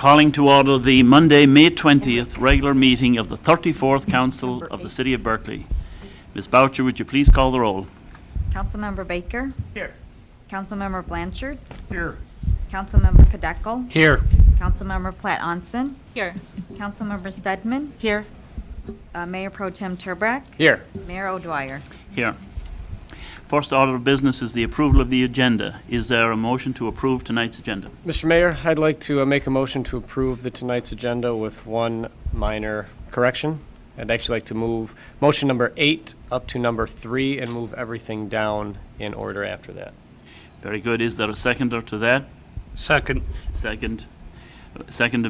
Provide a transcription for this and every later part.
Calling to order the Monday, May 20th regular meeting of the 34th Council of the City of Berkeley. Ms. Boucher, would you please call the roll? Councilmember Baker. Here. Councilmember Blanchard. Here. Councilmember Kadekel. Here. Councilmember Platt-Onson. Here. Councilmember Stedman. Here. Mayor Pro Tem Turbrack. Here. Mayor O'Dwyer. Here. First order of business is the approval of the agenda. Is there a motion to approve tonight's agenda? Mr. Mayor, I'd like to make a motion to approve tonight's agenda with one minor correction. I'd actually like to move motion number 8 up to number 3 and move everything down in order after that. Very good. Is there a seconder to that? Second. Seconded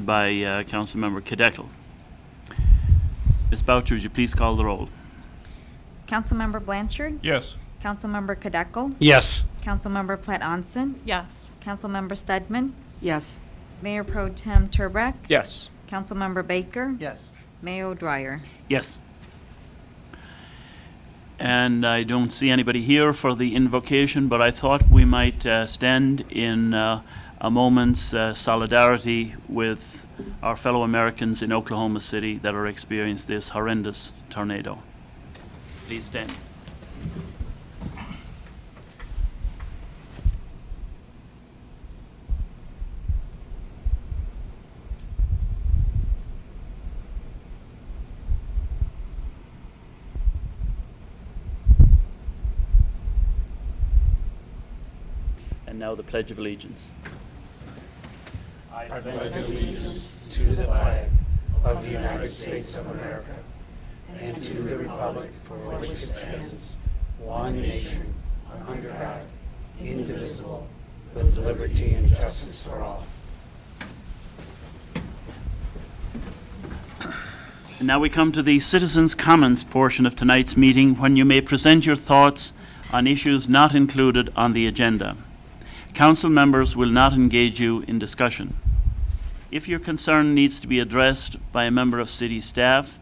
by Councilmember Kadekel. Ms. Boucher, would you please call the roll? Councilmember Blanchard. Yes. Councilmember Kadekel. Yes. Councilmember Platt-Onson. Yes. Councilmember Stedman. Yes. Mayor Pro Tem Turbrack. Yes. Councilmember Baker. Yes. Mayor O'Dwyer. Yes. And I don't see anybody here for the invocation, but I thought we might stand in a moment's solidarity with our fellow Americans in Oklahoma City that are experiencing this horrendous tornado. Please stand. And now the Pledge of Allegiance. I pledge allegiance to the flag of the United States of America and to the republic for which it stands, one nation, under God, indivisible, with liberty and justice for all. And now we come to the Citizens' Comments portion of tonight's meeting, when you may present your thoughts on issues not included on the agenda. Council members will not engage you in discussion. If your concern needs to be addressed by a member of city staff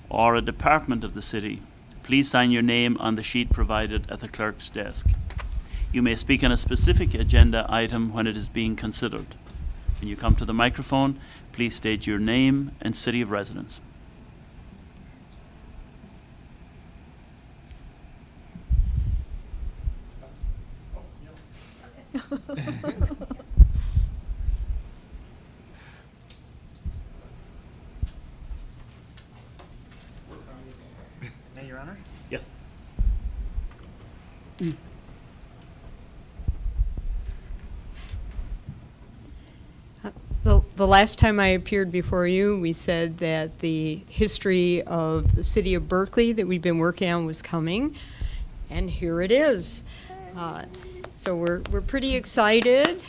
or a department of the city, please sign your name on the sheet provided at the clerk's desk. You may speak on a specific agenda item when it is being considered. When you come to the microphone, please state your name and city of residence. May, Your Honor? Yes. The last time I appeared before you, we said that the history of the city of Berkeley that we've been working on was coming, and here it is. So we're pretty excited.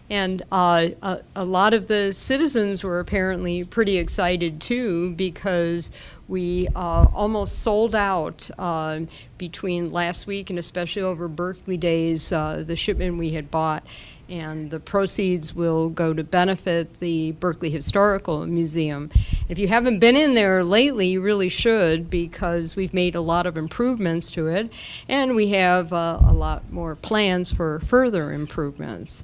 And a lot of the citizens were apparently pretty excited too, because we almost sold out between last week and especially over Berkeley Days, the shipment we had bought. And the proceeds will go to benefit the Berkeley Historical Museum. If you haven't been in there lately, you really should, because we've made a lot of improvements to it, and we have a lot more plans for further improvements.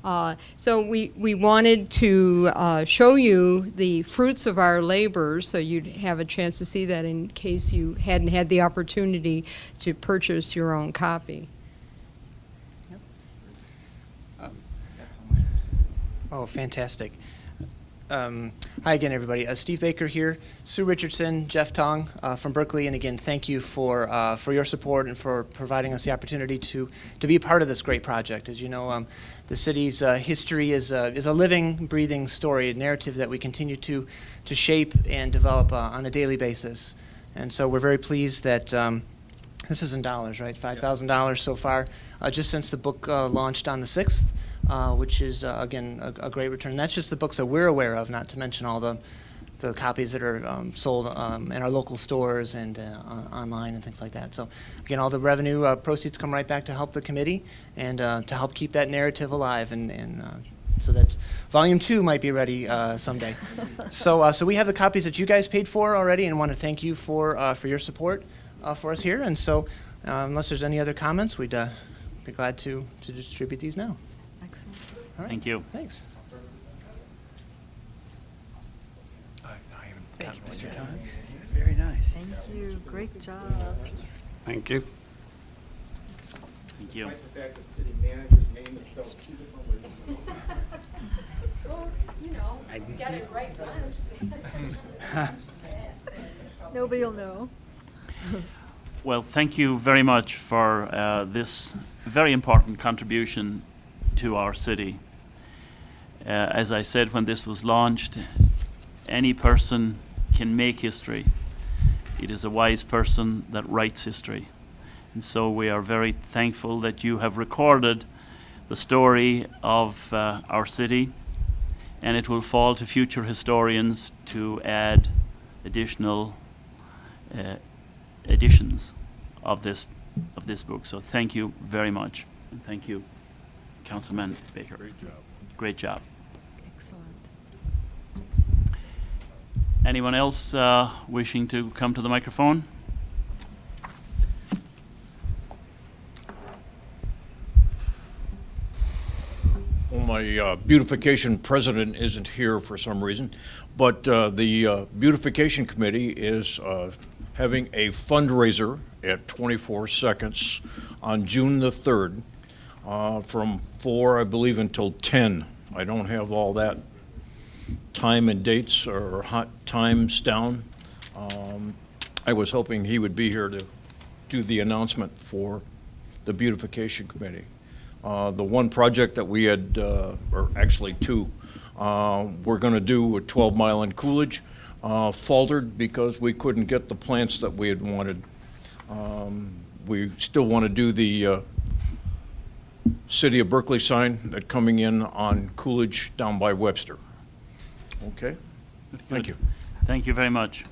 So we wanted to show you the fruits of our labor, so you'd have a chance to see that in case you hadn't had the opportunity to purchase your own copy. Oh, fantastic. Hi again, everybody. Steve Baker here, Sue Richardson, Jeff Tong from Berkeley, and again, thank you for your support and for providing us the opportunity to be a part of this great project. As you know, the city's history is a living, breathing story, a narrative that we continue to shape and develop on a daily basis. And so we're very pleased that this is in dollars, right? $5,000 so far, just since the book launched on the 6th. Which is, again, a great return. And that's just the books that we're aware of, not to mention all the copies that are sold in our local stores and online and things like that. So, again, all the revenue proceeds come right back to help the committee and to help keep that narrative alive, and so that Volume 2 might be ready someday. So we have the copies that you guys paid for already, and want to thank you for your support for us here. And so, unless there's any other comments, we'd be glad to distribute these now. Excellent. All right. Thank you. Thanks. Thank you, Mr. Todd. Very nice. Thank you. Great job. Thank you. Thank you. Despite the fact the city manager's name is spelled two different ways. You know, got it right once. Nobody will know. Well, thank you very much for this very important contribution to our city. As I said when this was launched, any person can make history. It is a wise person that writes history. And so we are very thankful that you have recorded the story of our city, and it will fall to future historians to add additional editions of this book. So thank you very much. And thank you, Councilman Baker. Great job. Great job. Excellent. Anyone else wishing to come to the microphone? Well, my beautification president isn't here for some reason, but the beautification committee is having a fundraiser at 24 Seconds on June the 3rd from 4, I believe, until 10. I don't have all that time and dates or hot times down. I was hoping he would be here to do the announcement for the beautification committee. The one project that we had, or actually two, we're going to do a 12 Mile in Coolidge, faltered because we couldn't get the plants that we had wanted. We still want to do the City of Berkeley sign that coming in on Coolidge down by Webster. Okay? Thank you. Thank you very much.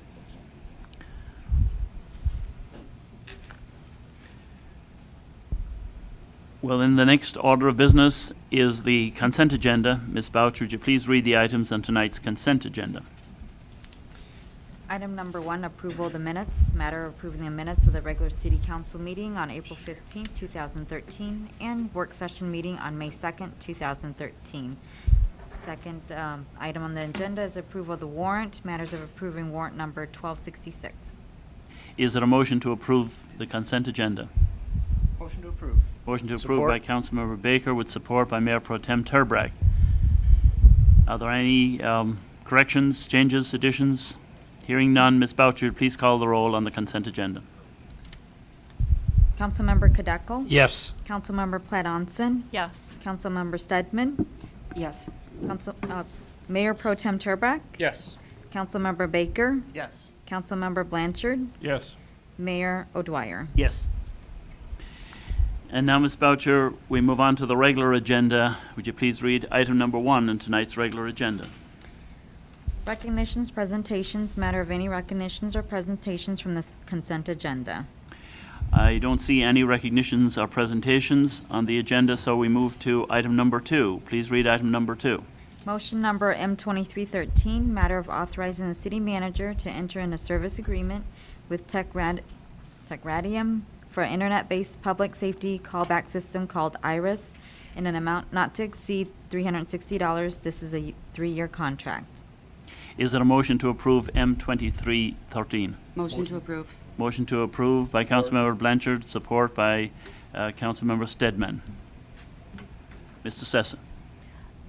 Well, then the next order of business is the consent agenda. Ms. Boucher, would you please read the items on tonight's consent agenda? Item number 1, approval of the minutes. Matter of approving the minutes of the regular city council meeting on April 15, 2013, and work session meeting on May 2nd, 2013. Second item on the agenda is approval of the warrant. Matters of approving warrant number 1266. Is there a motion to approve the consent agenda? Motion to approve. Motion to approve by Councilmember Baker with support by Mayor Pro Tem Turbrack. Are there any corrections, changes, additions? Hearing none, Ms. Boucher, please call the roll on the consent agenda. Councilmember Kadeco? Yes. Councilmember Platt Onson? Yes. Councilmember Stedman? Yes. Mayor Pro Tem Turbrack? Yes. Councilmember Baker? Yes. Councilmember Blanchard? Yes. Mayor O'Dwyer? Yes. And now, Ms. Boucher, we move on to the regular agenda. Would you please read item number 1 in tonight's regular agenda? Recognitions, presentations, matter of any recognitions or presentations from this consent agenda. I don't see any recognitions or presentations on the agenda, so we move to item number 2. Please read item number 2. Motion number M2313, matter of authorizing the city manager to enter in a service agreement with Techradium for an internet-based public safety callback system called IRIS in an amount not to exceed $360. This is a 3-year contract. Is there a motion to approve M2313? Motion to approve. Motion to approve by Councilmember Blanchard, support by Councilmember Stedman. Mr. Sessa.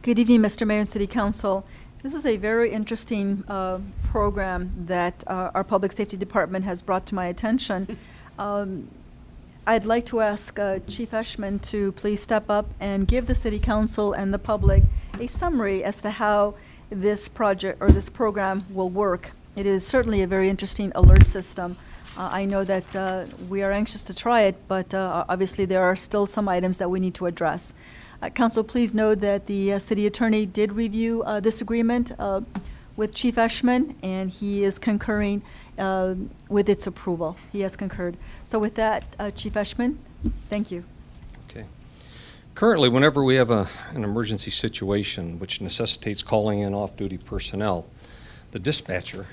Good evening, Mr. Mayor and City Council. This is a very interesting program that our Public Safety Department has brought to my attention. I'd like to ask Chief Eshman to please step up and give the City Council and the public a summary as to how this project or this program will work. It is certainly a very interesting alert system. I know that we are anxious to try it, but obviously there are still some items that we need to address. Council, please know that the city attorney did review this agreement with Chief Eshman, and he is concurring with its approval. He has concurred. So with that, Chief Eshman, thank you. Okay. Currently, whenever we have an emergency situation which necessitates calling in off-duty personnel, the dispatcher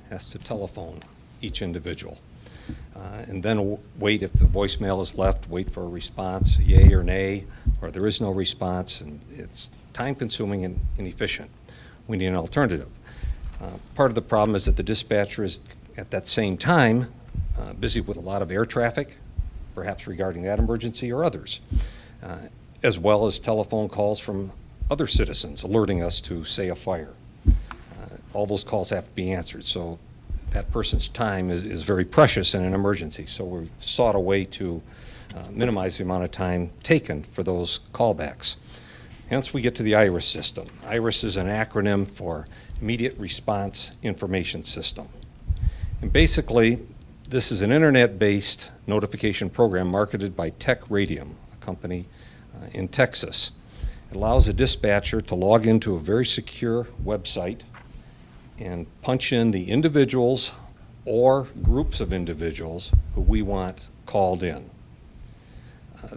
has to telephone each individual. And then wait if the voicemail is left, wait for a response, yay or nay, or there is no response, and it's time-consuming and inefficient. We need an alternative. Part of the problem is that the dispatcher is, at that same time, busy with a lot of air traffic, perhaps regarding that emergency or others, as well as telephone calls from other citizens alerting us to, say, a fire. All those calls have to be answered, so that person's time is very precious in an emergency. So we've sought a way to minimize the amount of time taken for those callbacks. Hence, we get to the IRIS system. IRIS is an acronym for Immediate Response Information System. And basically, this is an internet-based notification program marketed by Tech Radium, a company in Texas. It allows a dispatcher to log into a very secure website and punch in the individuals or groups of individuals who we want called in.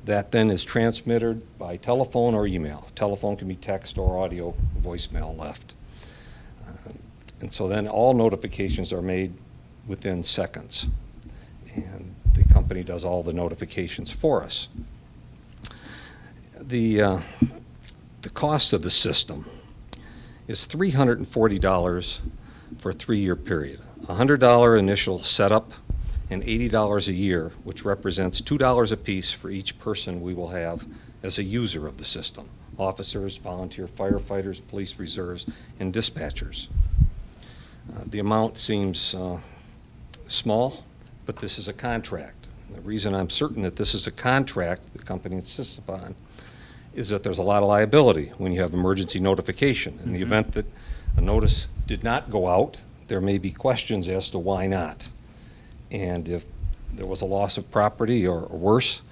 That then is transmitted by telephone or email. Telephone can be text or audio voicemail left. And so then all notifications are made within seconds. And the company does all the notifications for us. The cost of the system is $340 for a 3-year period. $100 initial setup and $80 a year, which represents $2 apiece for each person we will have as a user of the system: officers, volunteer firefighters, police reserves, and dispatchers. The amount seems small, but this is a contract. And the reason I'm certain that this is a contract the company insists upon is that there's a lot of liability when you have emergency notification. In the event that a notice did not go out, there may be questions as to why not. And if there was a loss of property or worse,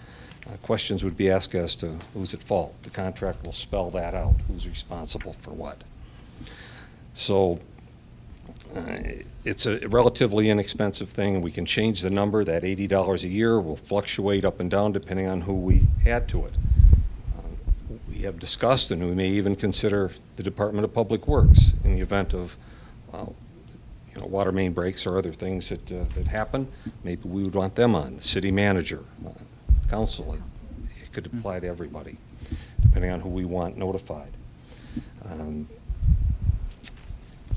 questions would be asked as to who's at fault. The contract will spell that out, who's responsible for what. So it's a relatively inexpensive thing. We can change the number. That $80 a year will fluctuate up and down depending on who we add to it. We have discussed, and we may even consider the Department of Public Works in the event of water main breaks or other things that happen. Maybe we would want them on. The city manager, council. It could apply to everybody, depending on who we want notified.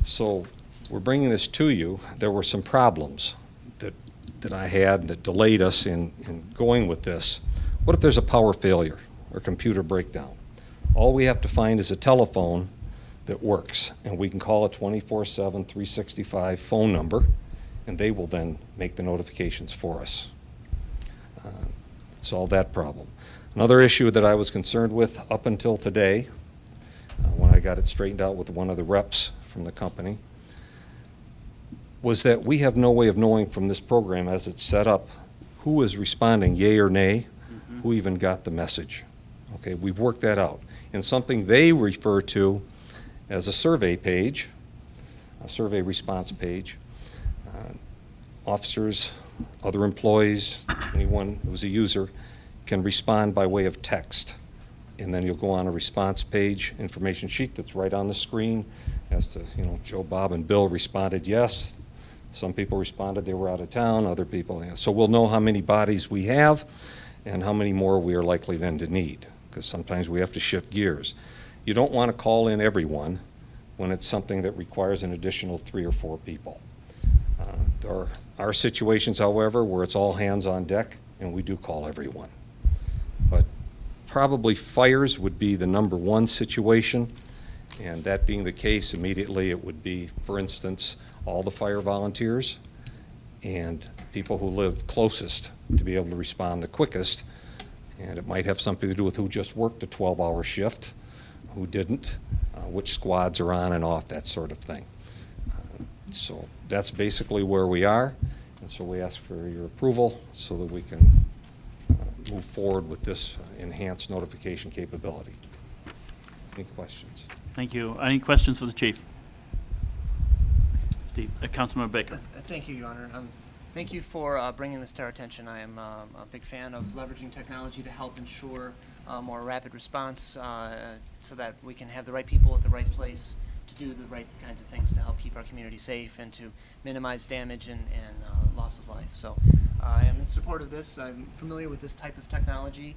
So we're bringing this to you. There were some problems that I had that delayed us in going with this. What if there's a power failure or computer breakdown? All we have to find is a telephone that works, and we can call a 24/7, 365 phone number, and they will then make the notifications for us. Solve that problem. Another issue that I was concerned with up until today, when I got it straightened out with one of the reps from the company, was that we have no way of knowing from this program as it's set up who is responding, yay or nay, who even got the message. Okay, we've worked that out. And something they refer to as a survey page, a survey response page. Officers, other employees, anyone who's a user can respond by way of text. And then you'll go on a response page, information sheet that's right on the screen as to, Joe, Bob, and Bill responded yes. Some people responded they were out of town, other people, so we'll know how many bodies we have and how many more we are likely then to need, because sometimes we have to shift gears. You don't want to call in everyone when it's something that requires an additional 3 or 4 people. There are situations, however, where it's all hands on deck, and we do call everyone. But probably fires would be the #1 situation, and that being the case, immediately it would be, for instance, all the fire volunteers and people who live closest to be able to respond the quickest. And it might have something to do with who just worked a 12-hour shift, who didn't, which squads are on and off, that sort of thing. So that's basically where we are. And so we ask for your approval so that we can move forward with this enhanced notification capability. Any questions? Thank you. Any questions for the chief? Steve, Councilmember Baker. Thank you, Your Honor. Thank you for bringing this to our attention. I am a big fan of leveraging technology to help ensure more rapid response so that we can have the right people at the right place to do the right kinds of things to help keep our community safe and to minimize damage and loss of life. So I am in support of this. I'm familiar with this type of technology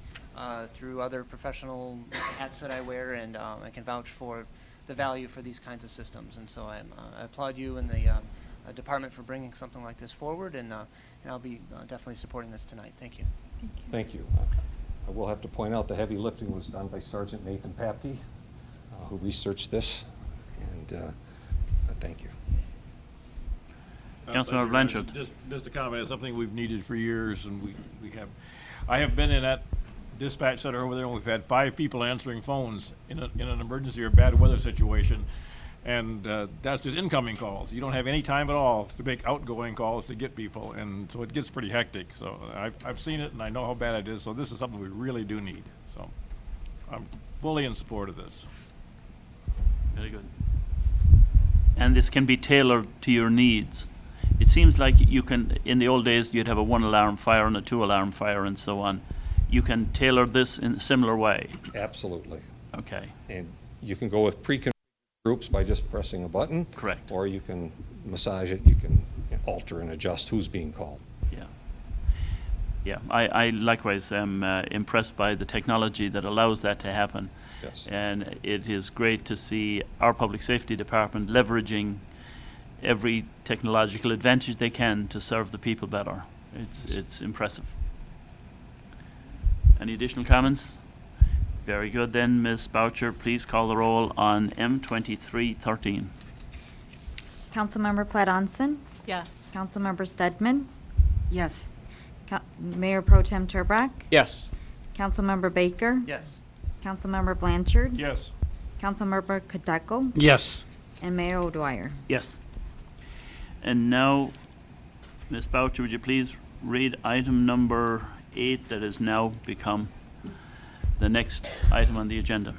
through other professional hats that I wear, and I can vouch for the value for these kinds of systems. And so I applaud you and the department for bringing something like this forward, and I'll be definitely supporting this tonight. Thank you. Thank you. I will have to point out the heavy lifting was done by Sergeant Nathan Papke, who researched this, and thank you. Councilmember Blanchard. Just a comment, it's something we've needed for years, and I have been in that dispatch center over there, and we've had 5 people answering phones in an emergency or bad weather situation, and that's just incoming calls. You don't have any time at all to make outgoing calls to get people, and so it gets pretty hectic. So I've seen it, and I know how bad it is, so this is something we really do need. So I'm fully in support of this. Very good. And this can be tailored to your needs. It seems like you can, in the old days, you'd have a 1-alarm fire and a 2-alarm fire and so on. You can tailor this in a similar way. Absolutely. Okay. And you can go with pre-configured groups by just pressing a button. Correct. Or you can massage it, you can alter and adjust who's being called. Yeah. Yeah, I likewise am impressed by the technology that allows that to happen. Yes. And it is great to see our public safety department leveraging every technological advantage they can to serve the people better. It's impressive. Any additional comments? Very good then, Ms. Boucher, please call the roll on M2313. Councilmember Platt Onson, Yes. Councilmember Stedman, Yes. Mayor Pro Tem Turbrack, Yes. Councilmember Baker, Yes. Councilmember Blanchard, Yes. Councilmember Kadeco, Yes. and Mayor O'Dwyer. Yes. And now, Ms. Boucher, would you please read item number 8 that has now become the next item on the agenda?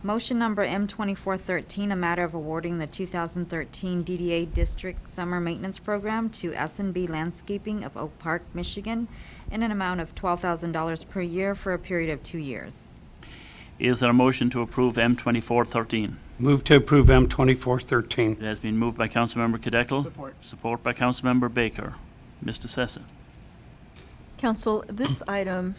Motion number M2413, a matter of awarding the 2013 DDA District Summer Maintenance Program to S&B Landscaping of Oak Park, Michigan, in an amount of $12,000 per year for a period of 2 years. Is there a motion to approve M2413? Move to approve M2413. It has been moved by Councilmember Kadeco. Support. Support by Councilmember Baker. Mr. Sessa. Council, this item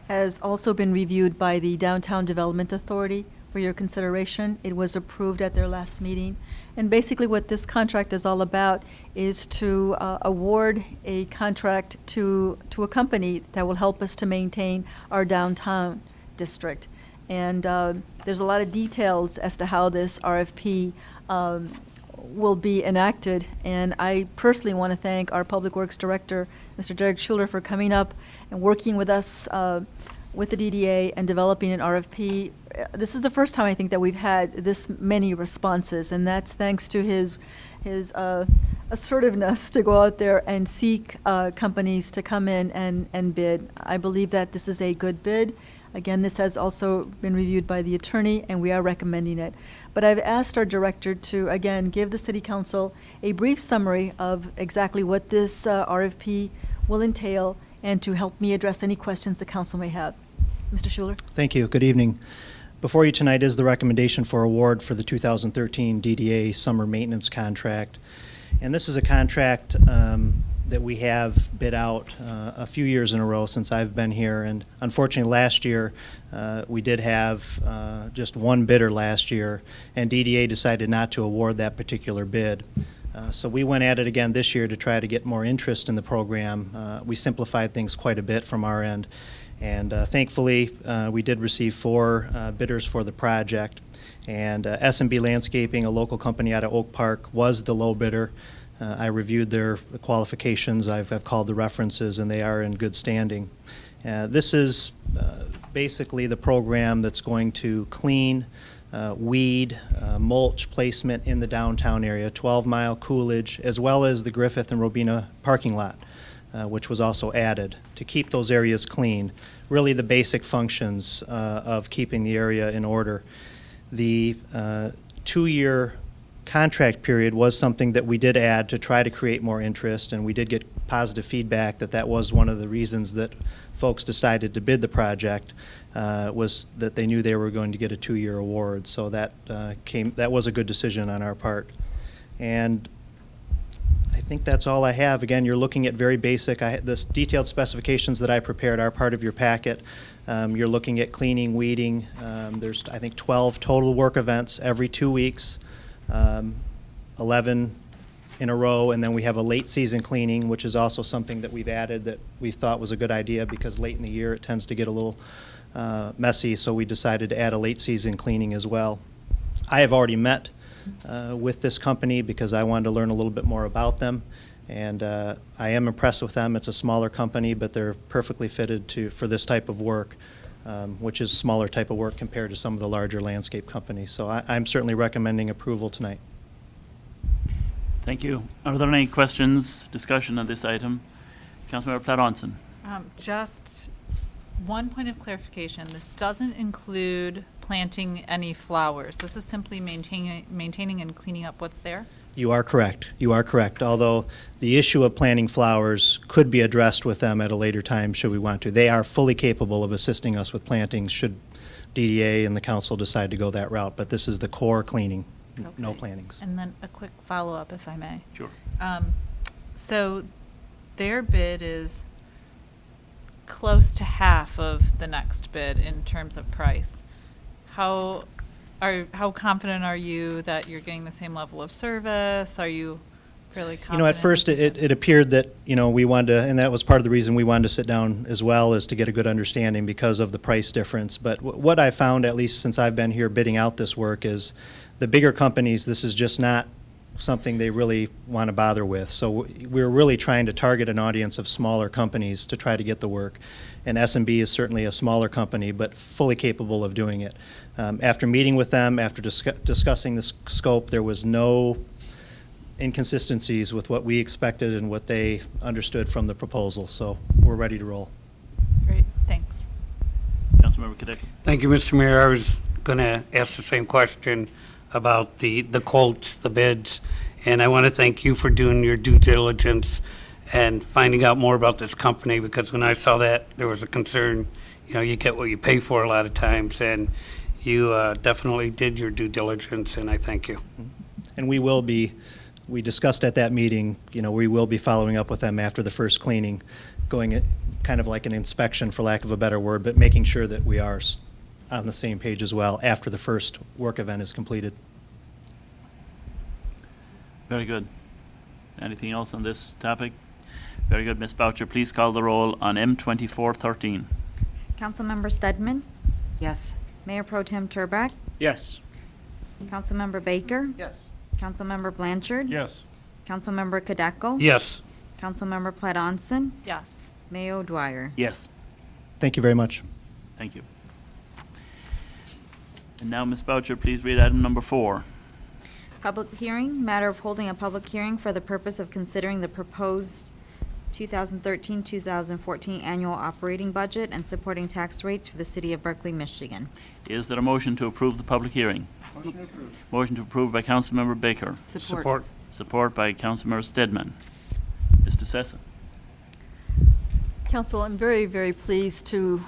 has also been reviewed by the Downtown Development Authority for your consideration. It was approved at their last meeting. And basically what this contract is all about is to award a contract to a company that will help us to maintain our downtown district. And there's a lot of details as to how this RFP will be enacted. And I personally want to thank our Public Works Director, Mr. Derek Schuler, for coming up and working with us with the DDA and developing an RFP. This is the first time I think that we've had this many responses, and that's thanks to his assertiveness to go out there and seek companies to come in and bid. I believe that this is a good bid. Again, this has also been reviewed by the attorney, and we are recommending it. But I've asked our director to, again, give the city council a brief summary of exactly what this RFP will entail and to help me address any questions the council may have. Mr. Schuler? Thank you. Good evening. Before you tonight is the recommendation for award for the 2013 DDA Summer Maintenance Contract. And this is a contract that we have bid out a few years in a row since I've been here. And unfortunately, last year, we did have just one bidder last year, and DDA decided not to award that particular bid. So we went at it again this year to try to get more interest in the program. We simplified things quite a bit from our end. And thankfully, we did receive 4 bidders for the project. And S&B Landscaping, a local company out of Oak Park, was the low bidder. I reviewed their qualifications. I've called the references, and they are in good standing. This is basically the program that's going to clean, weed, mulch placement in the downtown area, 12-mile Coolidge, as well as the Griffith and Robina parking lot, which was also added to keep those areas clean. Really the basic functions of keeping the area in order. The 2-year contract period was something that we did add to try to create more interest, and we did get positive feedback that that was one of the reasons that folks decided to bid the project, was that they knew they were going to get a 2-year award. So that was a good decision on our part. And I think that's all I have. Again, you're looking at very basic. This detailed specifications that I prepared are part of your packet. You're looking at cleaning, weeding. There's, I think, 12 total work events every 2 weeks, 11 in a row, and then we have a late season cleaning, which is also something that we've added that we thought was a good idea because late in the year it tends to get a little messy, so we decided to add a late season cleaning as well. I have already met with this company because I wanted to learn a little bit more about them, and I am impressed with them. It's a smaller company, but they're perfectly fitted for this type of work, which is smaller type of work compared to some of the larger landscape companies. So I'm certainly recommending approval tonight. Thank you. Are there any questions, discussion on this item? Councilmember Platt-Onson. Just one point of clarification. This doesn't include planting any flowers. This is simply maintaining and cleaning up what's there? You are correct. You are correct. Although the issue of planting flowers could be addressed with them at a later time should we want to. They are fully capable of assisting us with plantings should DDA and the council decide to go that route. But this is the core cleaning, no Okay. plantings. And then a quick follow-up, if I may. Sure. So their bid is close to half of the next bid in terms of price. How confident are you that you're getting the same level of service? Are you fairly confident? You know, at first it appeared that, we wanted to, and that was part of the reason we wanted to sit down as well, is to get a good understanding because of the price difference. But what I found, at least since I've been here bidding out this work, is the bigger companies, this is just not something they really want to bother with. So we're really trying to target an audience of smaller companies to try to get the work. And S&B is certainly a smaller company, but fully capable of doing it. After meeting with them, after discussing the scope, there was no inconsistencies with what we expected and what they understood from the proposal. So we're ready to roll. Great, thanks. Councilmember Kadek. Thank you, Mr. Mayor. I was going to ask the same question about the quotes, the bids, and I want to thank you for doing your due diligence and finding out more about this company, because when I saw that, there was a concern. You get what you pay for a lot of times, and you definitely did your due diligence, and I thank you. And we discussed at that meeting, we will be following up with them after the first cleaning, going at kind of like an inspection, for lack of a better word, but making sure that we are on the same page as well after the first work event is completed. Very good. Anything else on this topic? Very good. Ms. Boucher, please call the roll on M2413. Councilmember Stedman, Yes. Mayor Pro Tem Turbrack, Yes. Councilmember Baker, Yes. Councilmember Blanchard, Yes. Councilmember Kadeko, Yes. Councilmember Platt-Onson, Yes. Mayor Dwyer. Yes. Thank you very much. Thank you. And now, Ms. Boucher, please read item number 4. Public hearing, matter of holding a public hearing for the purpose of considering the proposed 2013-2014 annual operating budget and supporting tax rates for the city of Berkley, Michigan. Is there a motion to approve the public hearing? Motion approved. Motion to approve by Councilmember Baker. Support. Support by Councilmember Stedman. Mr. Sessa. Council, I'm very, very pleased to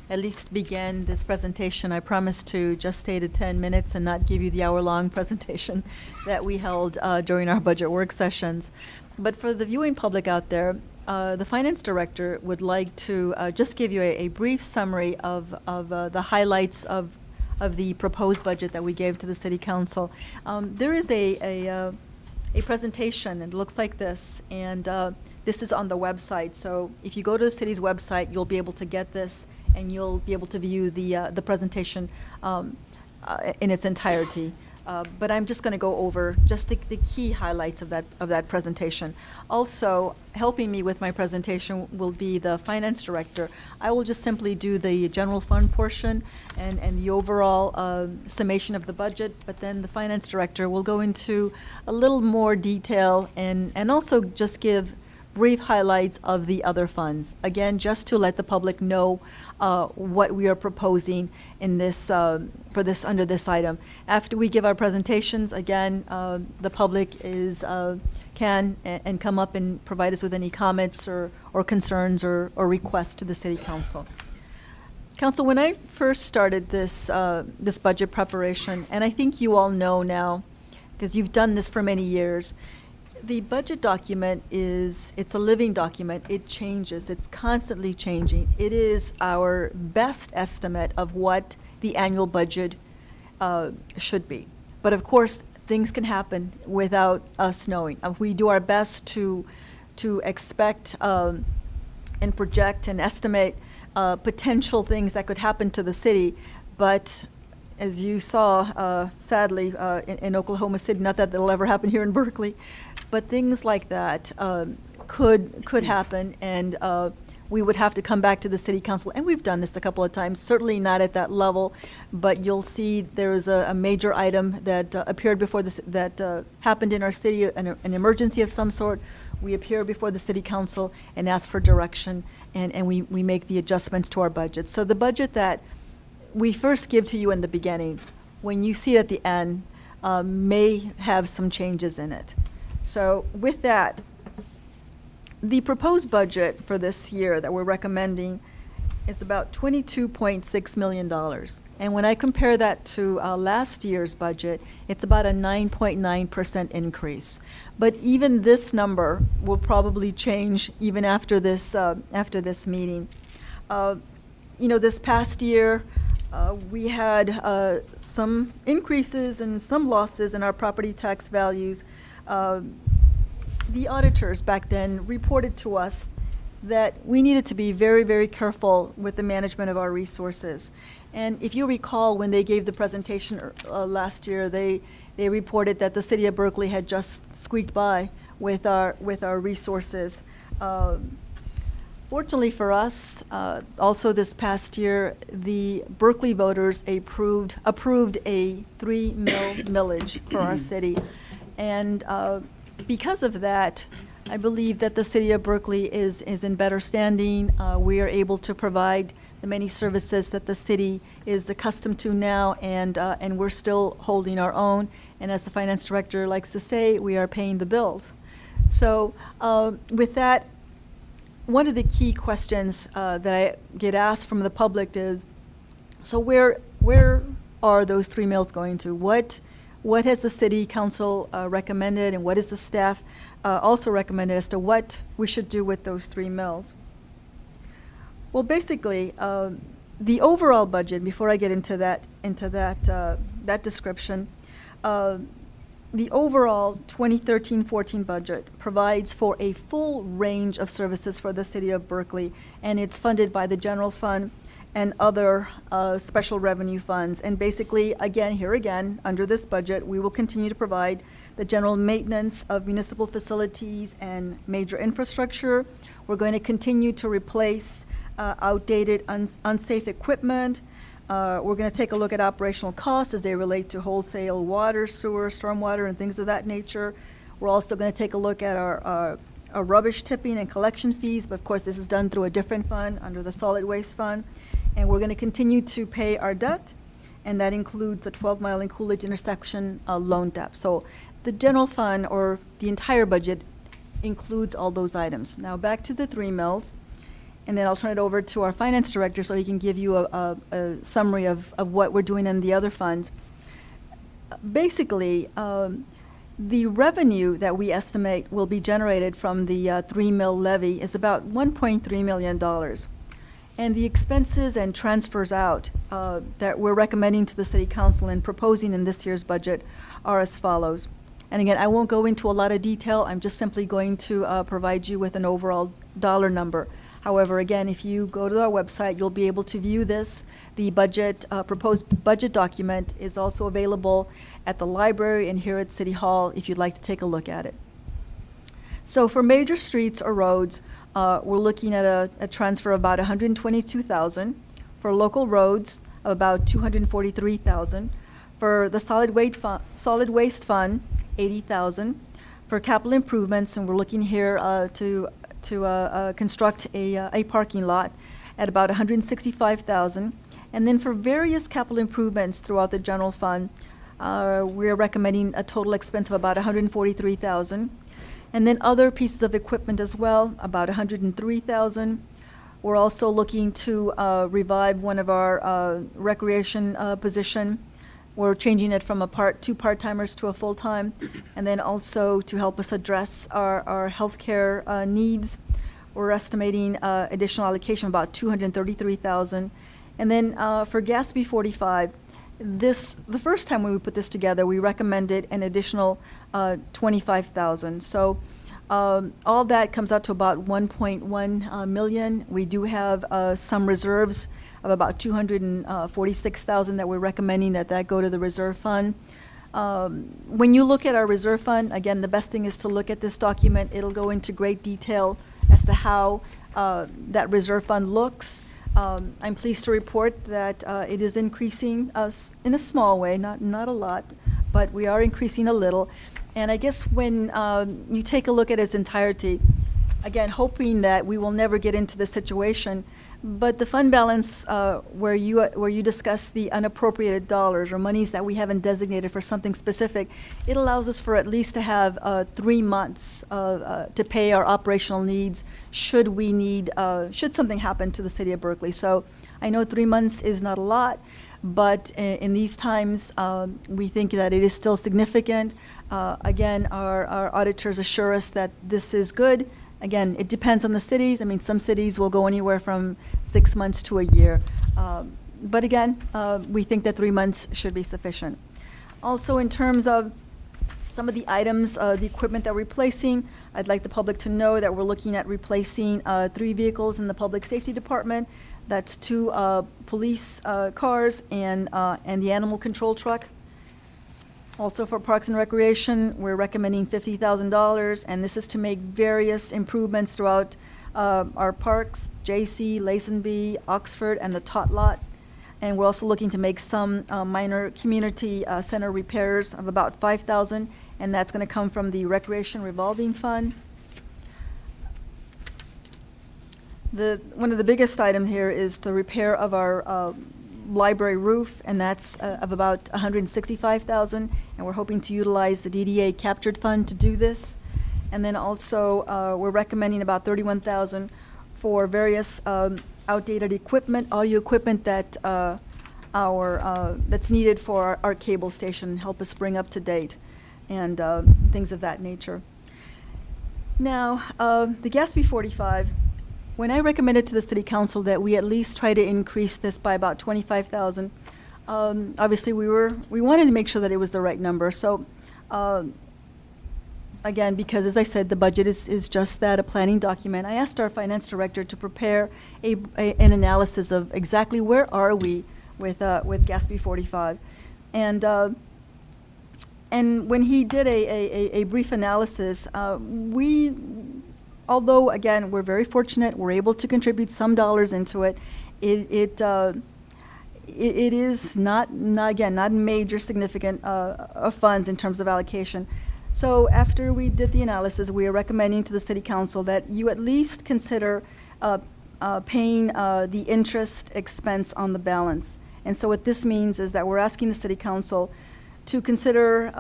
at least begin this presentation. I promised to just stay to 10 minutes and not give you the hour-long presentation that we held during our budget work sessions. But for the viewing public out there, the finance director would like to just give you a brief summary of the highlights of the proposed budget that we gave to the city council. There is a presentation, and it looks like this, and this is on the website. So if you go to the city's website, you'll be able to get this, and you'll be able to view the presentation in its entirety. But I'm just going to go over just the key highlights of that presentation. Also, helping me with my presentation will be the finance director. I will just simply do the general fund portion and the overall summation of the budget, but then the finance director will go into a little more detail and also just give brief highlights of the other funds. Again, just to let the public know what we are proposing in this for this under this item. After we give our presentations, again, the public can come up and provide us with any comments or concerns or requests to the city council. Council, when I first started this this budget preparation, and I think you all know now, because you've done this for many years, The budget document it's a living document. It changes. It's constantly changing. It is our best estimate of what the annual budget should be. But of course, things can happen without us knowing. We do our best to expect and project and estimate potential things that could happen to the city. But as you saw, sadly, in Oklahoma City, not that that'll ever happen here in Berkeley, but things like that could happen, and we would have to come back to the city council, and we've done this a couple of times, certainly not at that level, but you'll see there's a major item that appeared before this, that happened in our city, an emergency of some sort. We appear before the city council and ask for direction, and we make the adjustments to our budget. So the budget that we first give to you in the beginning, when you see it at the end, may have some changes in it. So with that, the proposed budget for this year that we're recommending is about $22.6 million. And when I compare that to last year's budget, it's about a 9.9% increase. But even this number will probably change even after this meeting. This past year, we had some increases and some losses in our property tax values. The auditors back then reported to us that we needed to be very, very careful with the management of our resources. And if you recall, when they gave the presentation last year, they reported that the city of Berkeley had just squeaked by with our resources. Fortunately for us, also this past year, the Berkeley voters approved a 3 millage for our city. And because of that, I believe that the city of Berkeley is in better standing. We are able to provide the many services that the city is accustomed to now, and we're still holding our own. And as the finance director likes to say, we are paying the bills. So with that, one of the key questions that I get asked from the public is, so where are those 3 mills going to? What has the city council recommended, and what is the staff also recommended as to what we should do with those 3 mills? Well, basically, the overall budget, before I get into that description, the overall 2013-14 budget provides for a full range of services for the city of Berkeley, and it's funded by the general fund and other special revenue funds. And basically, again, under this budget, we will continue to provide the general maintenance of municipal facilities and major infrastructure. We're going to continue to replace outdated, unsafe equipment. We're going to take a look at operational costs as they relate to wholesale water, sewer, stormwater, and things of that nature. We're also going to take a look at our rubbish tipping and collection fees, but of course this is done through a different fund, under the solid waste fund. And we're going to continue to pay our debt, and that includes the 12 Mile and Coolidge intersection loan debt. So the general fund, or the entire budget, includes all those items. Now back to the 3 mills, and then I'll turn it over to our finance director so he can give you a summary of what we're doing in the other funds. Basically, the revenue that we estimate will be generated from the 3 mill levy is about $1.3 million. And the expenses and transfers out that we're recommending to the city council and proposing in this year's budget are as follows. And again, I won't go into a lot of detail. I'm just simply going to provide you with an overall dollar number. However, again, if you go to our website, you'll be able to view this. The budget, proposed budget document is also available at the library and here at City Hall if you'd like to take a look at it. So for major streets or roads, we're looking at a transfer of about $122,000. For local roads, about $243,000. For the solid waste fund, $80,000. For capital improvements, and we're looking here to construct a parking lot at about $165,000. And then for various capital improvements throughout the general fund, we're recommending a total expense of about $143,000. And then other pieces of equipment as well, about $103,000. We're also looking to revive one of our recreation position We're changing it from two part-timers to a full-time, and then also to help us address our healthcare needs. We're estimating additional allocation of about $233,000. And then for GASB 45, the first time when we put this together, we recommended an additional $25,000. So all that comes out to about $1.1 million. We do have some reserves of about $246,000 that we're recommending that go to the reserve fund. When you look at our reserve fund, again, the best thing is to look at this document. It'll go into great detail as to how that reserve fund looks. I'm pleased to report that it is increasing in a small way, not a lot, but we are increasing a little. And I guess when you take a look at its entirety, again, hoping that we will never get into this situation, but the fund balance where you discuss the unappropriated dollars or monies that we haven't designated for something specific, it allows us for at least to have 3 months to pay our operational needs should something happen to the city of Berkeley. So I know 3 months is not a lot, but in these times, we think that it is still significant. Again, our auditors assure us that this is good. Again, it depends on the cities. I mean, some cities will go anywhere from 6 months to a year. But again, we think that 3 months should be sufficient. Also, in terms of some of the items, the equipment that we're replacing, I'd like the public to know that we're looking at replacing 3 vehicles in the Public Safety Department. That's 2 police cars and the animal control truck. Also for Parks and Recreation, we're recommending $50,000, and this is to make various improvements throughout our parks, JC, Lazenby, Oxford, and the Tot Lot. And we're also looking to make some minor community center repairs of about $5,000, and that's going to come from the Recreation Revolving Fund. One of the biggest items here is the repair of our library roof, and that's of about $165,000, and we're hoping to utilize the DDA captured fund to do this. And then also we're recommending about $31,000 for various outdated equipment, audio equipment that that's needed for our cable station, help us bring up to date, and things of that nature. Now, the GASB 45. When I recommended to the City Council that we at least try to increase this by about $25,000, obviously we wanted to make sure that it was the right number. So again, because as I said, the budget is just that, a planning document, I asked our finance director to prepare an analysis of exactly where are we with GASB 45. And when he did a brief analysis, although, again, we're very fortunate, we're able to contribute some dollars into it, it is not major significant funds in terms of allocation. So after we did the analysis, we are recommending to the City Council that you at least consider paying the interest expense on the balance. And so what this means is that we're asking the City Council to consider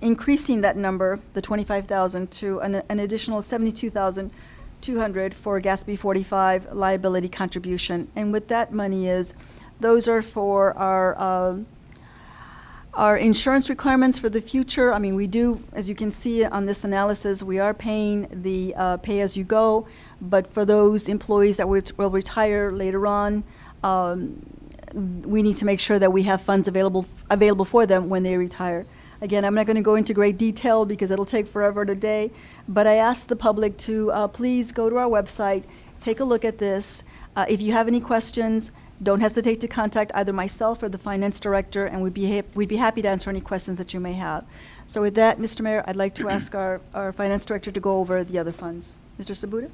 increasing that number, the $25,000, to an additional $72,200 for GASB 45 liability contribution. And what that money is, those are for our insurance requirements for the future. I mean, we do, as you can see on this analysis, we are paying the pay-as-you-go, but for those employees that will retire later on, we need to make sure that we have funds available for them when they retire. Again, I'm not going to go into great detail because it'll take forever today, but I ask the public to please go to our website, take a look at this. If you have any questions, don't hesitate to contact either myself or the finance director, and we'd be happy to answer any questions that you may have. So with that, Mr. Mayor, I'd like to ask our finance director to go over the other funds. Mr. Sabuda?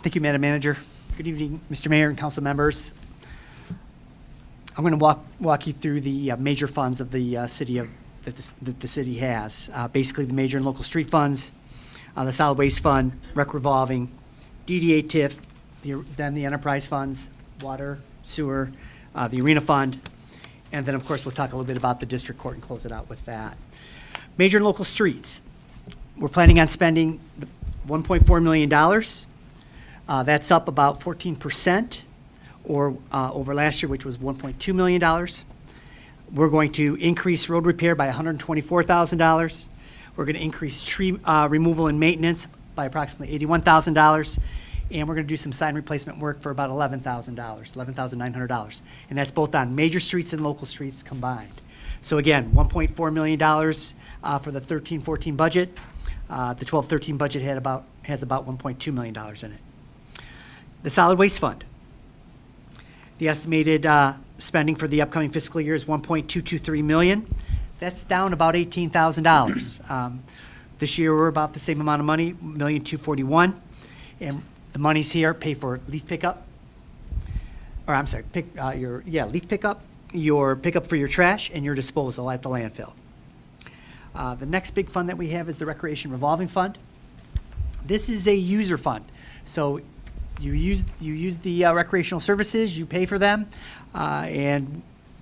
Thank you, Madam Manager. Good evening, Mr. Mayor and council members. I'm going to walk you through the major funds of the city that the city has. Basically, the major and local street funds, the solid waste fund, rec revolving, DDA TIF, then the enterprise funds, water, sewer, the arena fund, and then of course we'll talk a little bit about the district court and close it out with that. Major and local streets. We're planning on spending $1.4 million. That's up about 14% or over last year, which was $1.2 million. We're going to increase road repair by $124,000. We're going to increase tree removal and maintenance by approximately $81,000. And we're going to do some sign replacement work for about $11,900. And that's both on major streets and local streets combined. So again, $1.4 million for the 13-14 budget. The 12-13 budget has about $1.2 million in it. The solid waste fund. The estimated spending for the upcoming fiscal year is $1.223 million. That's down about $18,000. This year, we're about the same amount of money, $1,241,000. And the monies here pay for leaf pickup, or I'm sorry, leaf pickup, your pickup for your trash, and your disposal at the landfill. The next big fund that we have is the Recreation Revolving Fund. This is a user fund. So you use the recreational services, you pay for them, and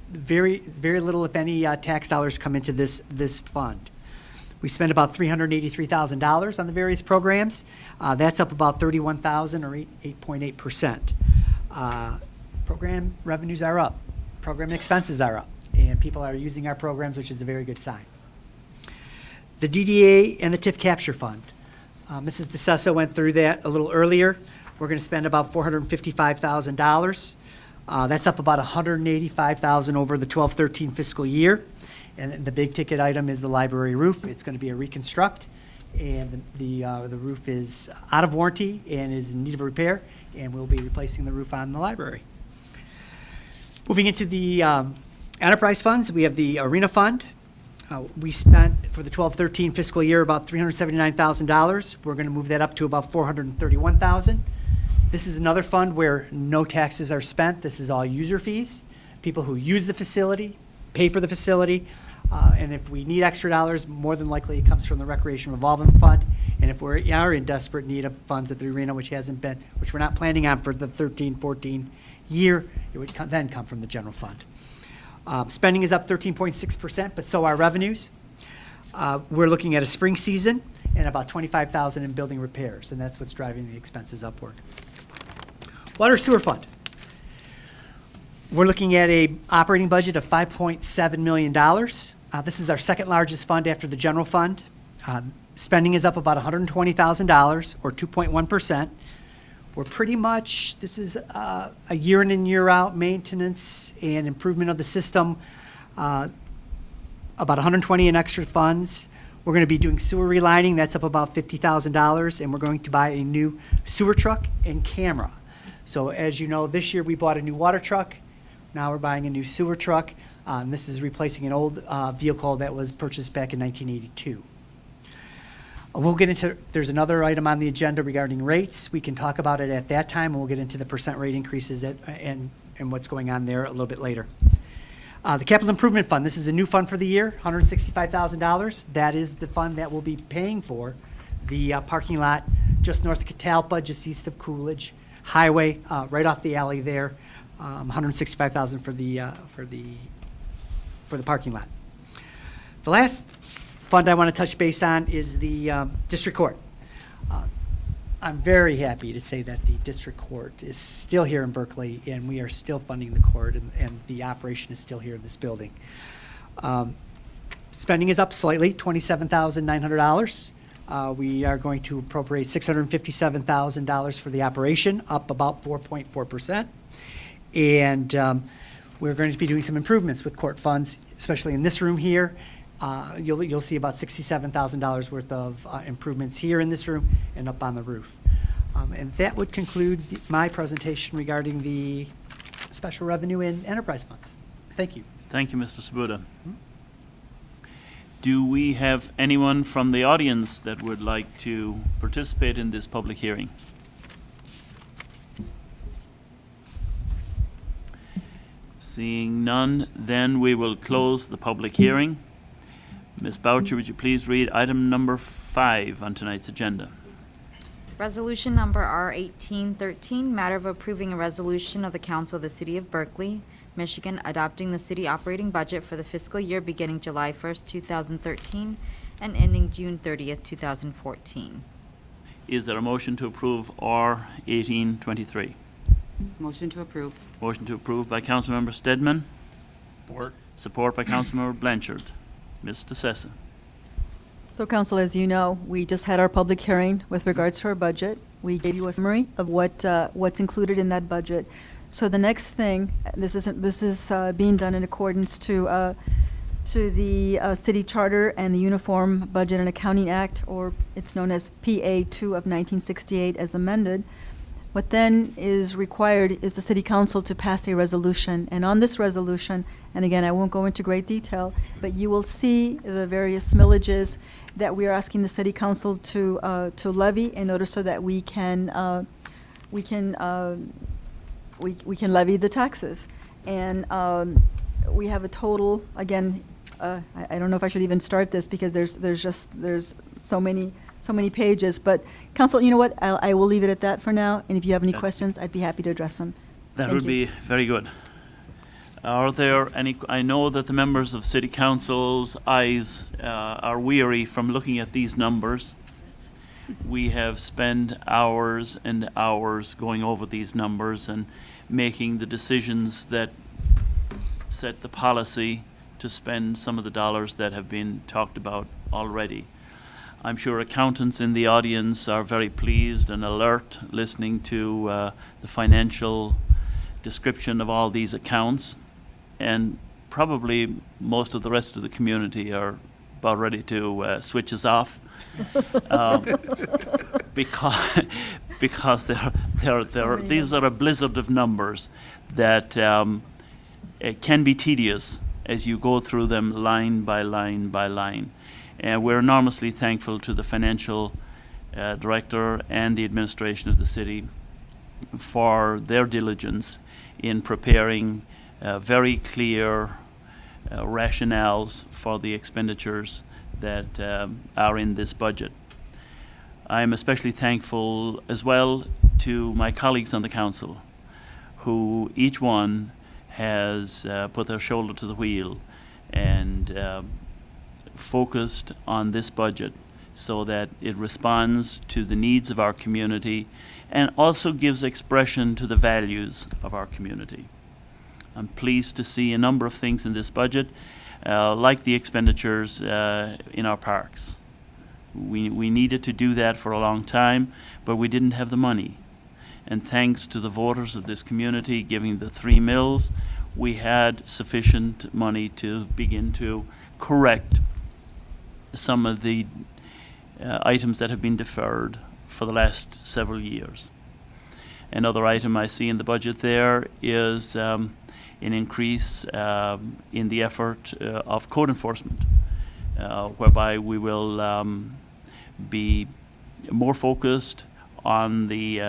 very little, if any, tax dollars come into this fund. We spend about $383,000 on the various programs. That's up about $31,000 or 8.8%. Program revenues are up. Program expenses are up. And people are using our programs, which is a very good sign. The DDA and the TIF Capture Fund. Mrs. DeSessa went through that a little earlier. We're going to spend about $455,000. That's up about $185,000 over the 12-13 fiscal year. And the big ticket item is the library roof. It's going to be a reconstruct, and the roof is out of warranty and is in need of repair, and we'll be replacing the roof on the library. Moving into the enterprise funds, we have the arena fund. We spent for the 12-13 fiscal year about $379,000. We're going to move that up to about $431,000. This is another fund where no taxes are spent. This is all user fees. People who use the facility pay for the facility, and if we need extra dollars, more than likely it comes from the Recreation Revolving Fund. And if we are in desperate need of funds at the arena, which we're not planning on for the 13-14 year, it would then come from the general fund. Spending is up 13.6%, but so are revenues. We're looking at a spring season and about $25,000 in building repairs, and that's what's driving the expenses upward. Water Sewer Fund. We're looking at a operating budget of $5.7 million. This is our second largest fund after the general fund. Spending is up about $120,000 or 2.1%. We're pretty much, this is a year in and year out maintenance and improvement of the system, about $120 in extra funds. We're going to be doing sewer relining. That's up about $50,000, and we're going to buy a new sewer truck and camera. So as you know, this year we bought a new water truck. Now we're buying a new sewer truck. And this is replacing an old vehicle that was purchased back in 1982. We'll get into, there's another item on the agenda regarding rates. We can talk about it at that time, and we'll get into the percent rate increases and what's going on there a little bit later. The Capital Improvement Fund, this is a new fund for the year, $165,000. That is the fund that will be paying for the parking lot just north of Catalpa, just east of Coolidge Highway, right off the alley there. $165,000 for the parking lot. The last fund I want to touch base on is the district court. I'm very happy to say that the district court is still here in Berkeley, and we are still funding the court, and the operation is still here in this building. Spending is up slightly, $27,900. We are going to appropriate $657,000 for the operation, up about 4.4%. And we're going to be doing some improvements with court funds, especially in this room here. You'll see about $67,000 worth of improvements here in this room and up on the roof. And that would conclude my presentation regarding the special revenue and enterprise funds. Thank you. Thank you, Mr. Sabuda. Do we have anyone from the audience that would like to participate in this public hearing? Seeing none, then we will close the public hearing. Ms. Boucher, would you please read item number 5 on tonight's agenda? Resolution number R1813, matter of approving a resolution of the Council of the City of Berkeley, Michigan, adopting the city operating budget for the fiscal year beginning July 1st, 2013, and ending June 30th, 2014. Is there a motion to approve R1823? Motion to approve. Motion to approve by Councilmember Stedman. Support. Support by Councilmember Blanchard. Ms. DeSessa. So, Council, as you know, we just had our public hearing with regards to our budget. We gave you a summary of what's included in that budget. So the next thing, this is being done in accordance to the city charter and the Uniform Budget and Accounting Act, or it's known as PA 2 of 1968 as amended. What then is required is the city council to pass a resolution. And on this resolution, and again, I won't go into great detail, but you will see the various millages that we are asking the city council to levy in order so that we can levy the taxes. And we have a total, again, I don't know if I should even start this because there's so many pages, but council, you know what, I will leave it at that for now, and if you have any questions, I'd be happy to address them. That Thank would you. be very good. Are there any, I know that the members of City Council's eyes are weary from looking at these numbers. We have spent hours and hours going over these numbers and making the decisions that set the policy to spend some of the dollars that have been talked about already. I'm sure accountants in the audience are very pleased and alert listening to the financial description of all these accounts, and probably most of the rest of the community are about ready to switch us off because these are a blizzard of numbers that it can be tedious as you go through them line by line by line. And we're enormously thankful to the financial director and the administration of the city for their diligence in preparing very clear rationales for the expenditures that are in this budget. I am especially thankful as well to my colleagues on the council, who each one has put their shoulder to the wheel and focused on this budget so that it responds to the needs of our community and also gives expression to the values of our community. I'm pleased to see a number of things in this budget, like the expenditures in our parks. We needed to do that for a long time, but we didn't have the money. And thanks to the voters of this community giving the 3 mills, we had sufficient money to begin to correct some of the items that have been deferred for the last several years. Another item I see in the budget there is an increase in the effort of code enforcement, whereby we will be more focused on the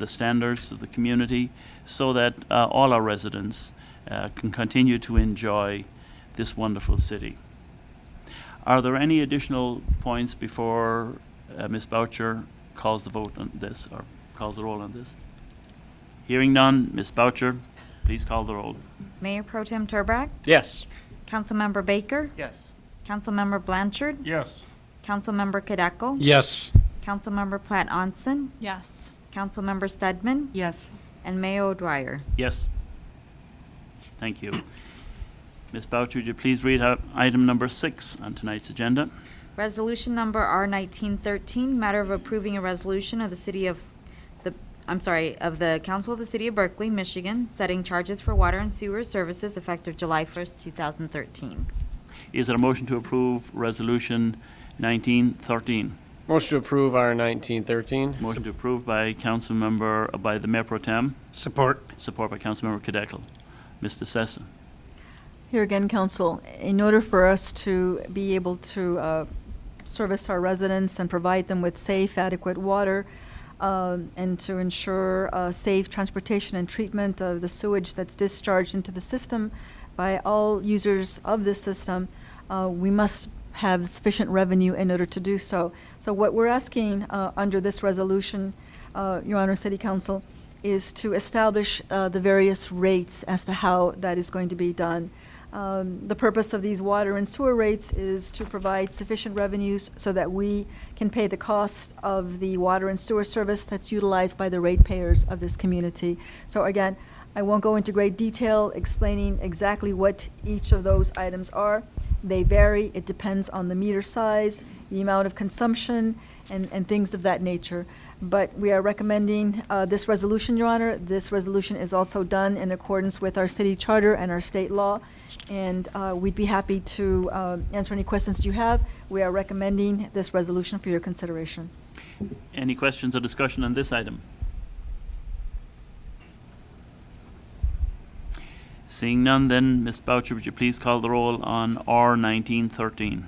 standards of the community so that all our residents can continue to enjoy this wonderful city. Are there any additional points before Ms. Boucher calls the vote on this, or calls the roll on this? Hearing none, Ms. Boucher, please call the roll. Mayor Pro Tem Turbrack, Yes. Councilmember Baker, Yes. Councilmember Blanchard, Yes. Councilmember Kadeko, Yes. Councilmember Platt Onson, Yes. Councilmember Stedman, Yes. and Mayor O'Dwyer. Yes. Thank you. Ms. Boucher, would you please read out item number 6 on tonight's agenda? Resolution number R1913, matter of approving a resolution of the Council of the City of Berkley, Michigan, setting charges for water and sewer services effective July 1st, 2013. Is there a motion to approve Resolution 1913? Motion to approve our 1913. Motion to approve by the Mayor Pro Tem. Support. Support by Councilmember Kadeko. Mr. Sessa. Here again, council, in order for us to be able to service our residents and provide them with safe, adequate water, and to ensure safe transportation and treatment of the sewage that's discharged into the system by all users of this system, we must have sufficient revenue in order to do so. So what we're asking under this resolution, Your Honor, City Council, is to establish the various rates as to how that is going to be done. The purpose of these water and sewer rates is to provide sufficient revenues so that we can pay the cost of the water and sewer service that's utilized by the ratepayers of this community. So again, I won't go into great detail explaining exactly what each of those items are. They vary. It depends on the meter size, the amount of consumption, and things of that nature. But we are recommending this resolution, Your Honor. This resolution is also done in accordance with our city charter and our state law, and we'd be happy to answer any questions you have. We are recommending this resolution for your consideration. Any questions or discussion on this item? Seeing none, then, Ms. Boucher, would you please call the roll on R 1913?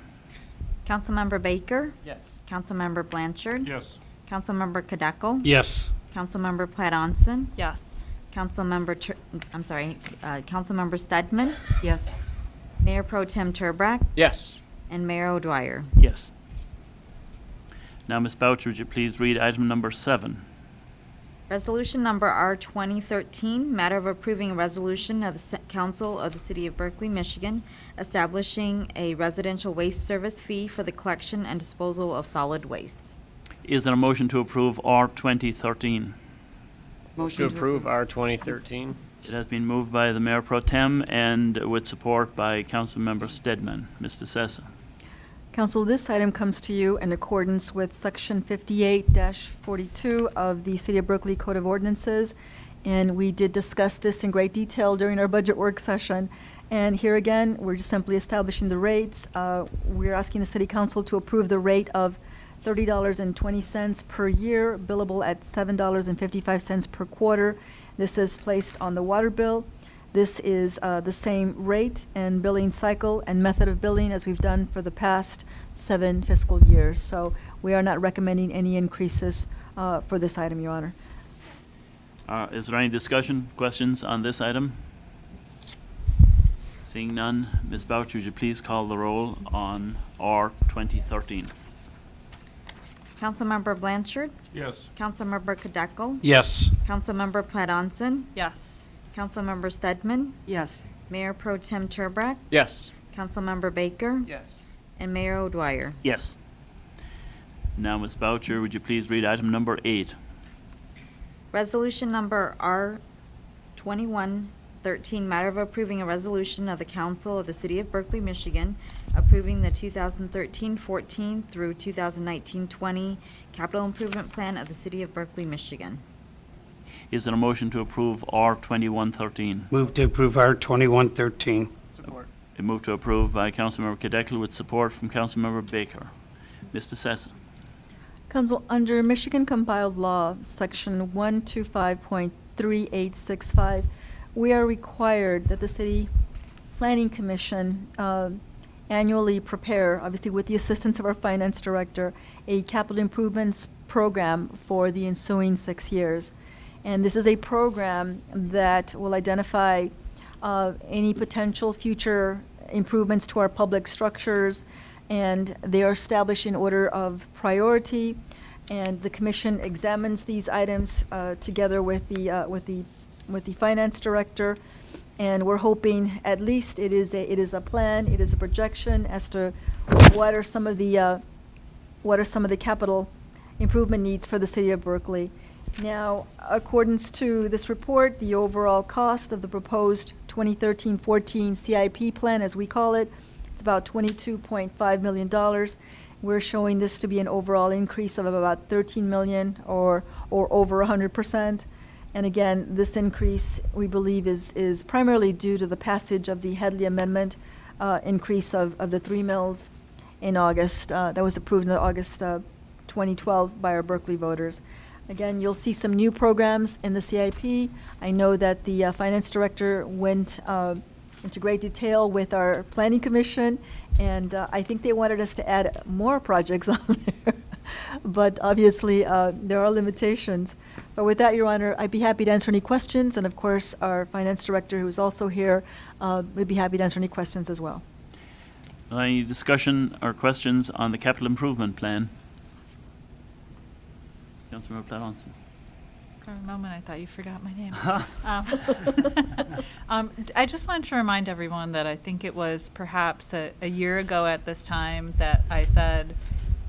Councilmember Baker? Yes. Councilmember Blanchard? Yes. Councilmember Kadekel? Yes. Councilmember Platt Onson? Yes. Councilmember Stedman? Yes. Mayor Pro Tem Turbrack? Yes. And Mayor O'Dwyer. Yes. Now, Ms. Boucher, would you please read item number 7? Resolution number R 2013, matter of approving a resolution of the Council of the City of Berkley, Michigan, establishing a residential waste service fee for the collection and disposal of solid waste. Is there a motion to approve R 2013? To approve R 2013. It has been moved by the Mayor Pro Tem and with support by Councilmember Stedman. Mr. Sessa. Council, this item comes to you in accordance with Section 58-42 of the City of Berkeley Code of Ordinances, and we did discuss this in great detail during our budget work session. And here again, we're just simply establishing the rates. We're asking the City Council to approve the rate of $30.20 per year, billable at $7.55 per quarter. This is placed on the water bill. This is the same rate and billing cycle and method of billing as we've done for the past 7 fiscal years. So we are not recommending any increases for this item, Your Honor. Is there any discussion, questions on this item? Seeing none, Ms. Boucher, would you please call the roll on R 2013? Councilmember Blanchard? Yes. Councilmember Kadekel? Yes. Councilmember Platt Onson? Yes. Councilmember Stedman? Yes. Mayor Pro Tem Turbrack? Yes. Councilmember Baker? Yes. And Mayor O'Dwyer. Yes. Now, Ms. Boucher, would you please read item number 8? Resolution number R 2113, matter of approving a resolution of the Council of the City of Berkley, Michigan, approving the 2013-14 through 2019-20 capital improvement plan of the City of Berkley, Michigan. Is there a motion to approve R 2113? Move to approve R 2113. Support. A move to approve by Councilmember Kadekel with support from Councilmember Baker. Mr. Sessa. Council, under Michigan compiled law, section 125.3865, we are required that the City Planning Commission annually prepare, obviously with the assistance of our finance director, a capital improvements program for the ensuing 6 years. And this is a program that will identify any potential future improvements to our public structures, and they are established in order of priority. And the commission examines these items together with the finance director, and we're hoping at least it is a plan, it is a projection as to what are some of the capital improvement needs for the City of Berkeley. Now, accordance to this report, the overall cost of the proposed 2013-14 CIP plan, as we call it, it's about $22.5 million. We're showing this to be an overall increase of about $13 million or over 100%. And again, this increase, we believe, is primarily due to the passage of the Headley Amendment increase of the 3 mills in August. That was approved in August 2012 by our Berkeley voters. Again, you'll see some new programs in the CIP. I know that the finance director went into great detail with our planning commission, and I think they wanted us to add more projects on there. But obviously, there are limitations. But with that, Your Honor, I'd be happy to answer any questions, and of course, our finance director, who's also here, would be happy to answer any questions as well. Any discussion or questions on the capital improvement plan? Councilmember Platt Onson. For a moment, I thought you forgot my name. I just wanted to remind everyone that I think it was perhaps a year ago at this time that I said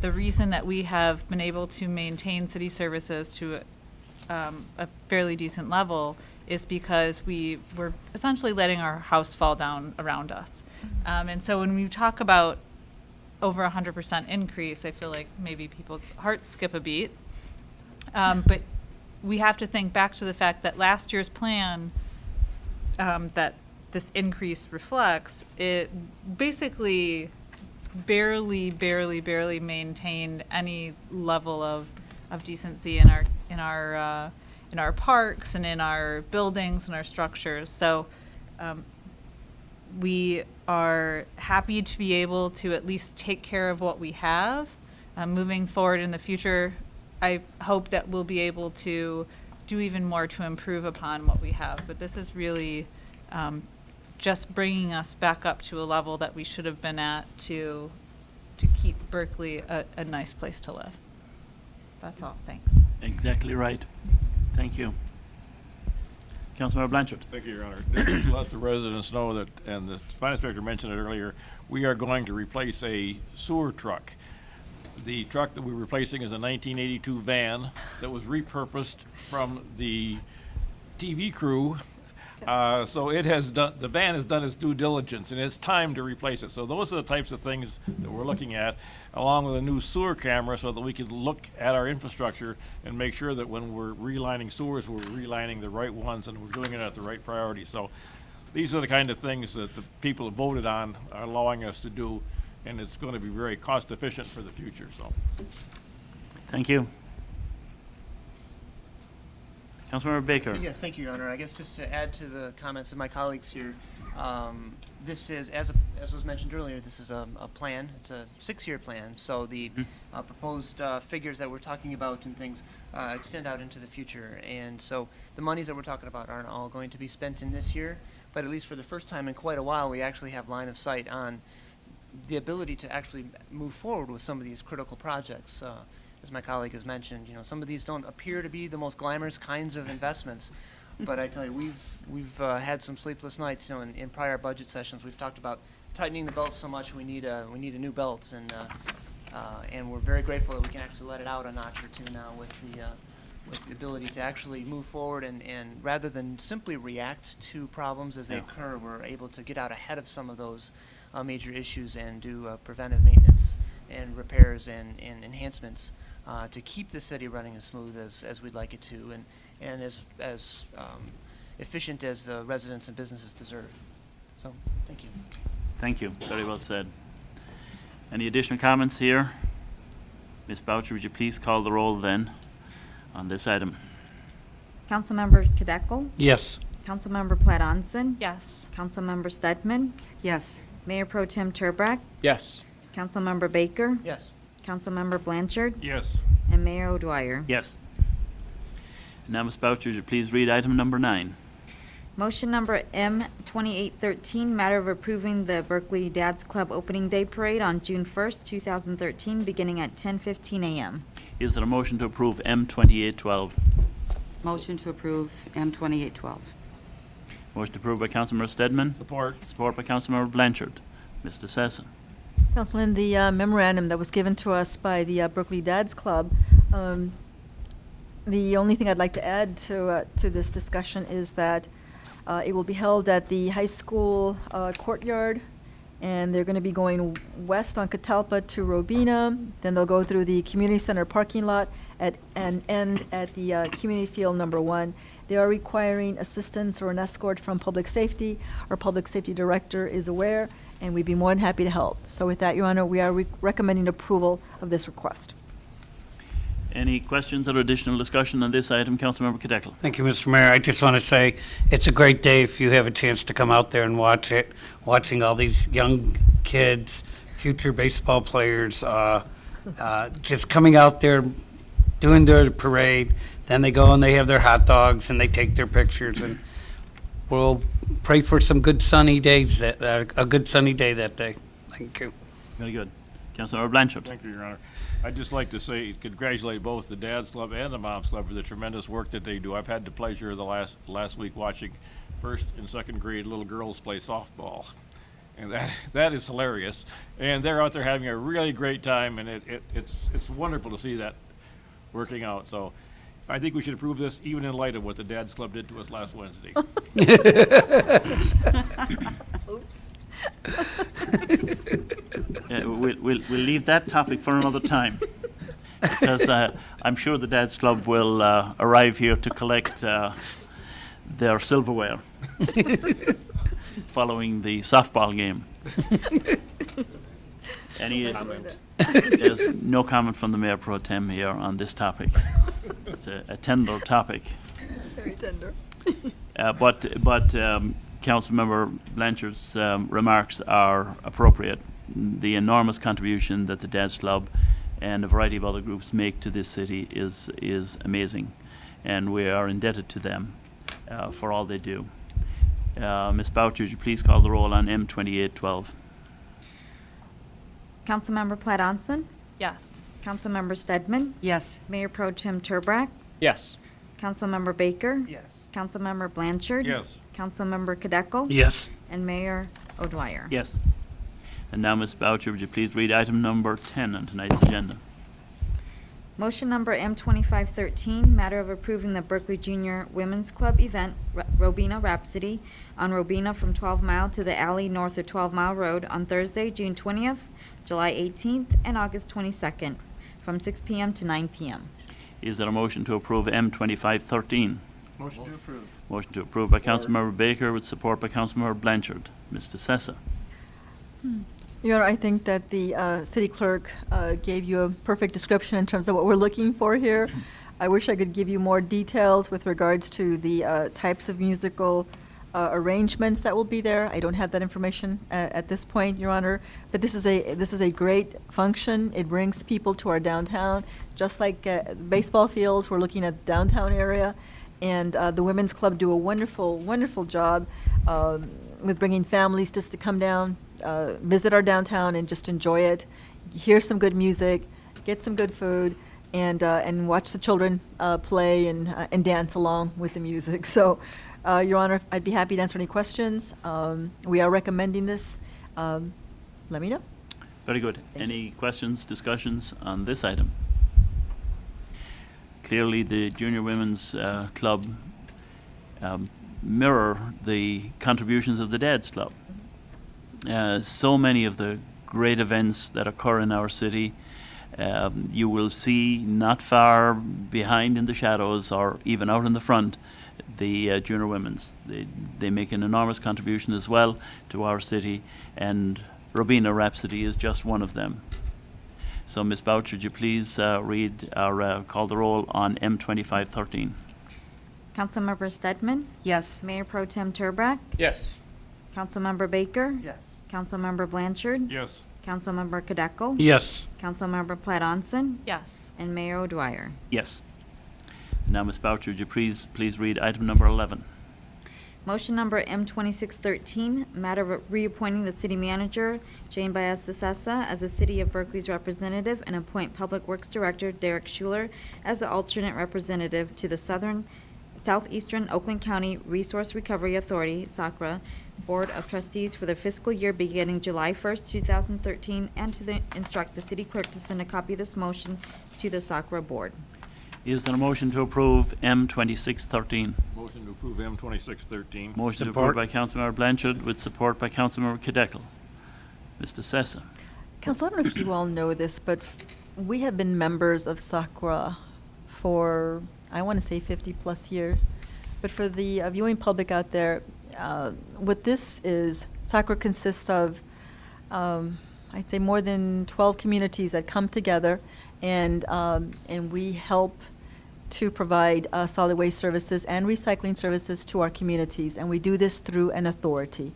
the reason that we have been able to maintain city services to a fairly decent level is because we were essentially letting our house fall down around us. And so when we talk about over 100% increase, I feel like maybe people's hearts skip a beat. But we have to think back to the fact that last year's plan that this increase reflects, it basically barely maintained any level of decency in our parks and in our buildings and our structures. So we are happy to be able to at least take care of what we have. Moving forward in the future, I hope that we'll be able to do even more to improve upon what we have. But this is really just bringing us back up to a level that we should have been at to keep Berkeley a nice place to live. That's all. Thanks. Exactly right. Thank you. Councilmember Blanchard. Thank you, Your Honor. Just to let the residents know that, and the finance director mentioned it earlier, we are going to replace a sewer truck. The truck that we're replacing is a 1982 van that was repurposed from the TV crew. So it has done, the van has done its due diligence, and it's time to replace it. So those are the types of things that we're looking at, along with a new sewer camera, so that we can look at our infrastructure and make sure that when we're relining sewers, we're relining the right ones and we're doing it at the right priority. So these are the kind of things that the people have voted on are allowing us to do, and it's going to be very cost efficient for the future. So, Thank you. Councilmember Baker. Yes, thank you, Your Honor. I guess just to add to the comments of my colleagues here, this is, as was mentioned earlier, this is a plan. It's a 6-year plan. So the proposed figures that we're talking about and things extend out into the future. And so the monies that we're talking about aren't all going to be spent in this year, but at least for the first time in quite a while, we actually have line of sight on the ability to actually move forward with some of these critical projects. As my colleague has mentioned, you know, some of these don't appear to be the most glamorous kinds of investments, but I tell you, we've had some sleepless nights. You know, in prior budget sessions, we've talked about tightening the belt so much we need a new belt, and we're very grateful that we can actually let it out a notch or two now with the ability to actually move forward and rather than simply react to problems as they occur, we're able to get out ahead of some of those major issues and do preventive maintenance and repairs and enhancements to keep the city running as smooth as we'd like it to, and as efficient as the residents and businesses deserve. So, thank you. Thank you. Very well said. Any additional comments here? Ms. Boucher, would you please call the roll then on this item? Councilmember Kadekel? Yes. Councilmember Platt-Onson? Yes. Councilmember Stedman? Yes. Mayor Pro Tem Turbrack? Yes. Councilmember Baker? Yes. Councilmember Blanchard? yes. And Mayor O'Dwyer? Yes. Now, Ms. Boucher, would you please read item number 9? Motion number M 2813, matter of approving the Berkeley Dads Club Opening Day Parade on June 1st, 2013, beginning at 10:15 a.m. Is there a motion to approve M 2812? Motion to approve M 2812. Motion approved by Councilmember Stedman. Support. Support by Councilmember Blanchard. Mr. Sesson. Council, in the memorandum that was given to us by the Berkeley Dads Club, the only thing I'd like to add to this discussion is that it will be held at the high school courtyard, and they're going to be going west on Catalpa to Robina. Then they'll go through the community center parking lot and end at the community field number 1. They are requiring assistance or an escort from public safety. Our public safety director is aware, and we'd be more than happy to help. So with that, Your Honor, we are recommending approval of this request. Any questions or additional discussion on this item? Councilmember Kadekel. Thank you, Mr. Mayor. I just want to say it's a great day if you have a chance to come out there and watch it, watching all these young kids, future baseball players, just coming out there, doing their parade. Then they go and they have their hot dogs and they take their pictures, and we'll pray for some good sunny days, a good sunny day that day. Thank you. Very good. Councilmember Blanchard. Thank you, Your Honor. I'd just like to say, congratulate both the Dad's Club and the Mom's Club for the tremendous work that they do. I've had the pleasure of the last week watching first and second grade little girls play softball. And that is hilarious. And they're out there having a really great time, and it's wonderful to see that working out. So I think we should approve this even in light of what the Dad's Club did to us last Wednesday. Oops. Yeah, we'll leave that topic for another time, because I'm sure the Dad's Club will arrive here to collect their silverware following the softball game. There's no comment from the Mayor Pro Tem here on this topic. It's a tender topic. Very tender. But Councilmember Blanchard's remarks are appropriate. The enormous contribution that the Dad's Club and a variety of other groups make to this city is amazing, and we are indebted to them for all they do. Ms. Boucher, would you please call the roll on M2812? Councilmember Platt Onson, Yes. Councilmember Stedman, Yes. Mayor Pro Tem Turbrack, Yes. Councilmember Baker, Yes. Councilmember Blanchard, Yes. Councilmember Kadeco, Yes. and Mayor O'Dwyer. Yes. And now, Ms. Boucher, would you please read item number 10 on tonight's agenda? Motion number M2513, matter of approving the Berkley Junior Women's Club event, Robina Rhapsody, on Robina from 12 Mile to the alley north of 12 Mile Road on Thursday, June 20th, July 18th, and August 22nd, from 6 p.m. to 9 p.m. Is there a motion to approve M2513? Motion to approve. Motion to approve by Councilmember Baker with support by Councilmember Blanchard. Mr. Sessa. Your Honor, I think that the city clerk gave you a perfect description in terms of what we're looking for here. I wish I could give you more details with regards to the types of musical arrangements that will be there. I don't have that information at this point, Your Honor. But this is a great function. It brings people to our downtown, just like baseball fields. We're looking at the downtown area, and the Women's Club do a wonderful, wonderful job with bringing families just to come down, visit our downtown, and just enjoy it. Hear some good music, get some good food, and watch the children play and dance along with the music. So, Your Honor, I'd be happy to answer any questions. We are recommending this. Let me know. Very good. Any questions, discussions on this item? Clearly, the Junior Women's Club mirror the contributions of the Dad's Club. So many of the great events that occur in our city, you will see not far behind in the shadows or even out in the front, the Junior Women's. They make an enormous contribution as well to our city, and Robina Rhapsody is just one of them. So, Ms. Boucher, would you please read or call the roll on M2513? Councilmember Stedman, Yes. Mayor Pro Tem Turbrack, Yes. Councilmember Baker, Yes. Councilmember Blanchard, Yes. Councilmember Kadeco, Yes. Councilmember Platt Onson, Yes. and Mayor O'Dwyer. Yes. Now, Ms. Boucher, would you please read item number 11? Motion number M2613, matter of reappointing the city manager, Jane Baez de Sessa, as the City of Berkeley's representative, and appoint Public Works Director Derek Schuler as the alternate representative to the Southeastern Oakland County Resource Recovery Authority, SACRA, Board of Trustees for the fiscal year beginning July 1st, 2013, and to instruct the city clerk to send a copy of this motion to the SACRA board. Is there a motion to approve M2613? Motion to approve M2613. Motion Support. approved by Councilmember Blanchard with support by Councilmember Kadeco. Mr. Sessa. Council, I don't know if you all know this, but we have been members of SACRA for, I want to say, 50-plus years. But for the viewing public out there, what this is, SACRA consists of, I'd say, more than 12 communities that come together, and we help to provide solid waste services and recycling services to our communities. And we do this through an authority.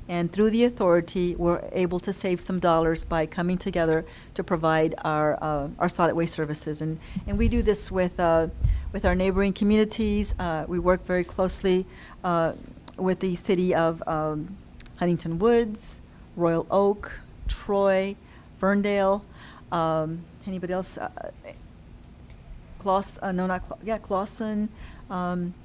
And through the authority, we're able to save some dollars by coming together to provide our solid waste services. And we do this with our neighboring communities. We work very closely with the city of Huntington Woods, Royal Oak, Troy, Ferndale, anybody else? Clawson,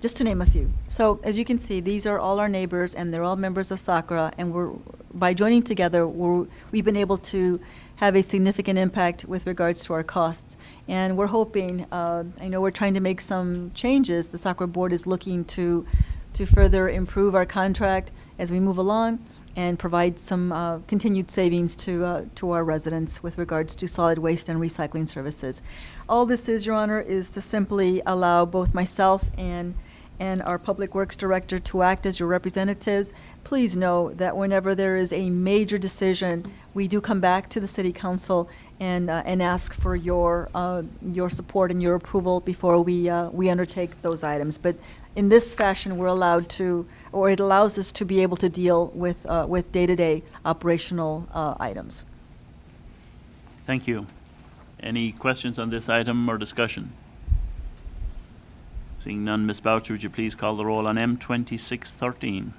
just to name a few. So as you can see, these are all our neighbors, and they're all members of SACRA, and by joining together, we've been able to have a significant impact with regards to our costs. And we're hoping, I know we're trying to make some changes. The SACRA board is looking to further improve our contract as we move along and provide some continued savings to our residents with regards to solid waste and recycling services. All this is, Your Honor, is to simply allow both myself and our Public Works Director to act as your representatives. Please know that whenever there is a major decision, we do come back to the City Council and ask for your support and your approval before we undertake those items. But in this fashion, we're allowed to, or it allows us to be able to deal with day-to-day operational items. Thank you. Any questions on this item or discussion? Seeing none, Ms. Boucher, would you please call the roll on M2613?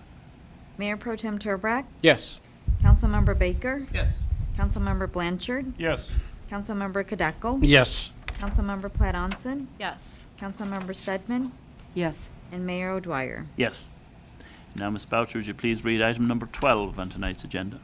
Mayor Pro Tem Turbrack, Yes. Councilmember Baker, Yes. Councilmember Blanchard, Yes. Councilmember Kadeko, Yes. Councilmember Platt Onson, Yes. Councilmember Stedman, Yes. and Mayor O'Dwyer. Yes. Now, Ms. Boucher, would you please read item number 12 on tonight's agenda?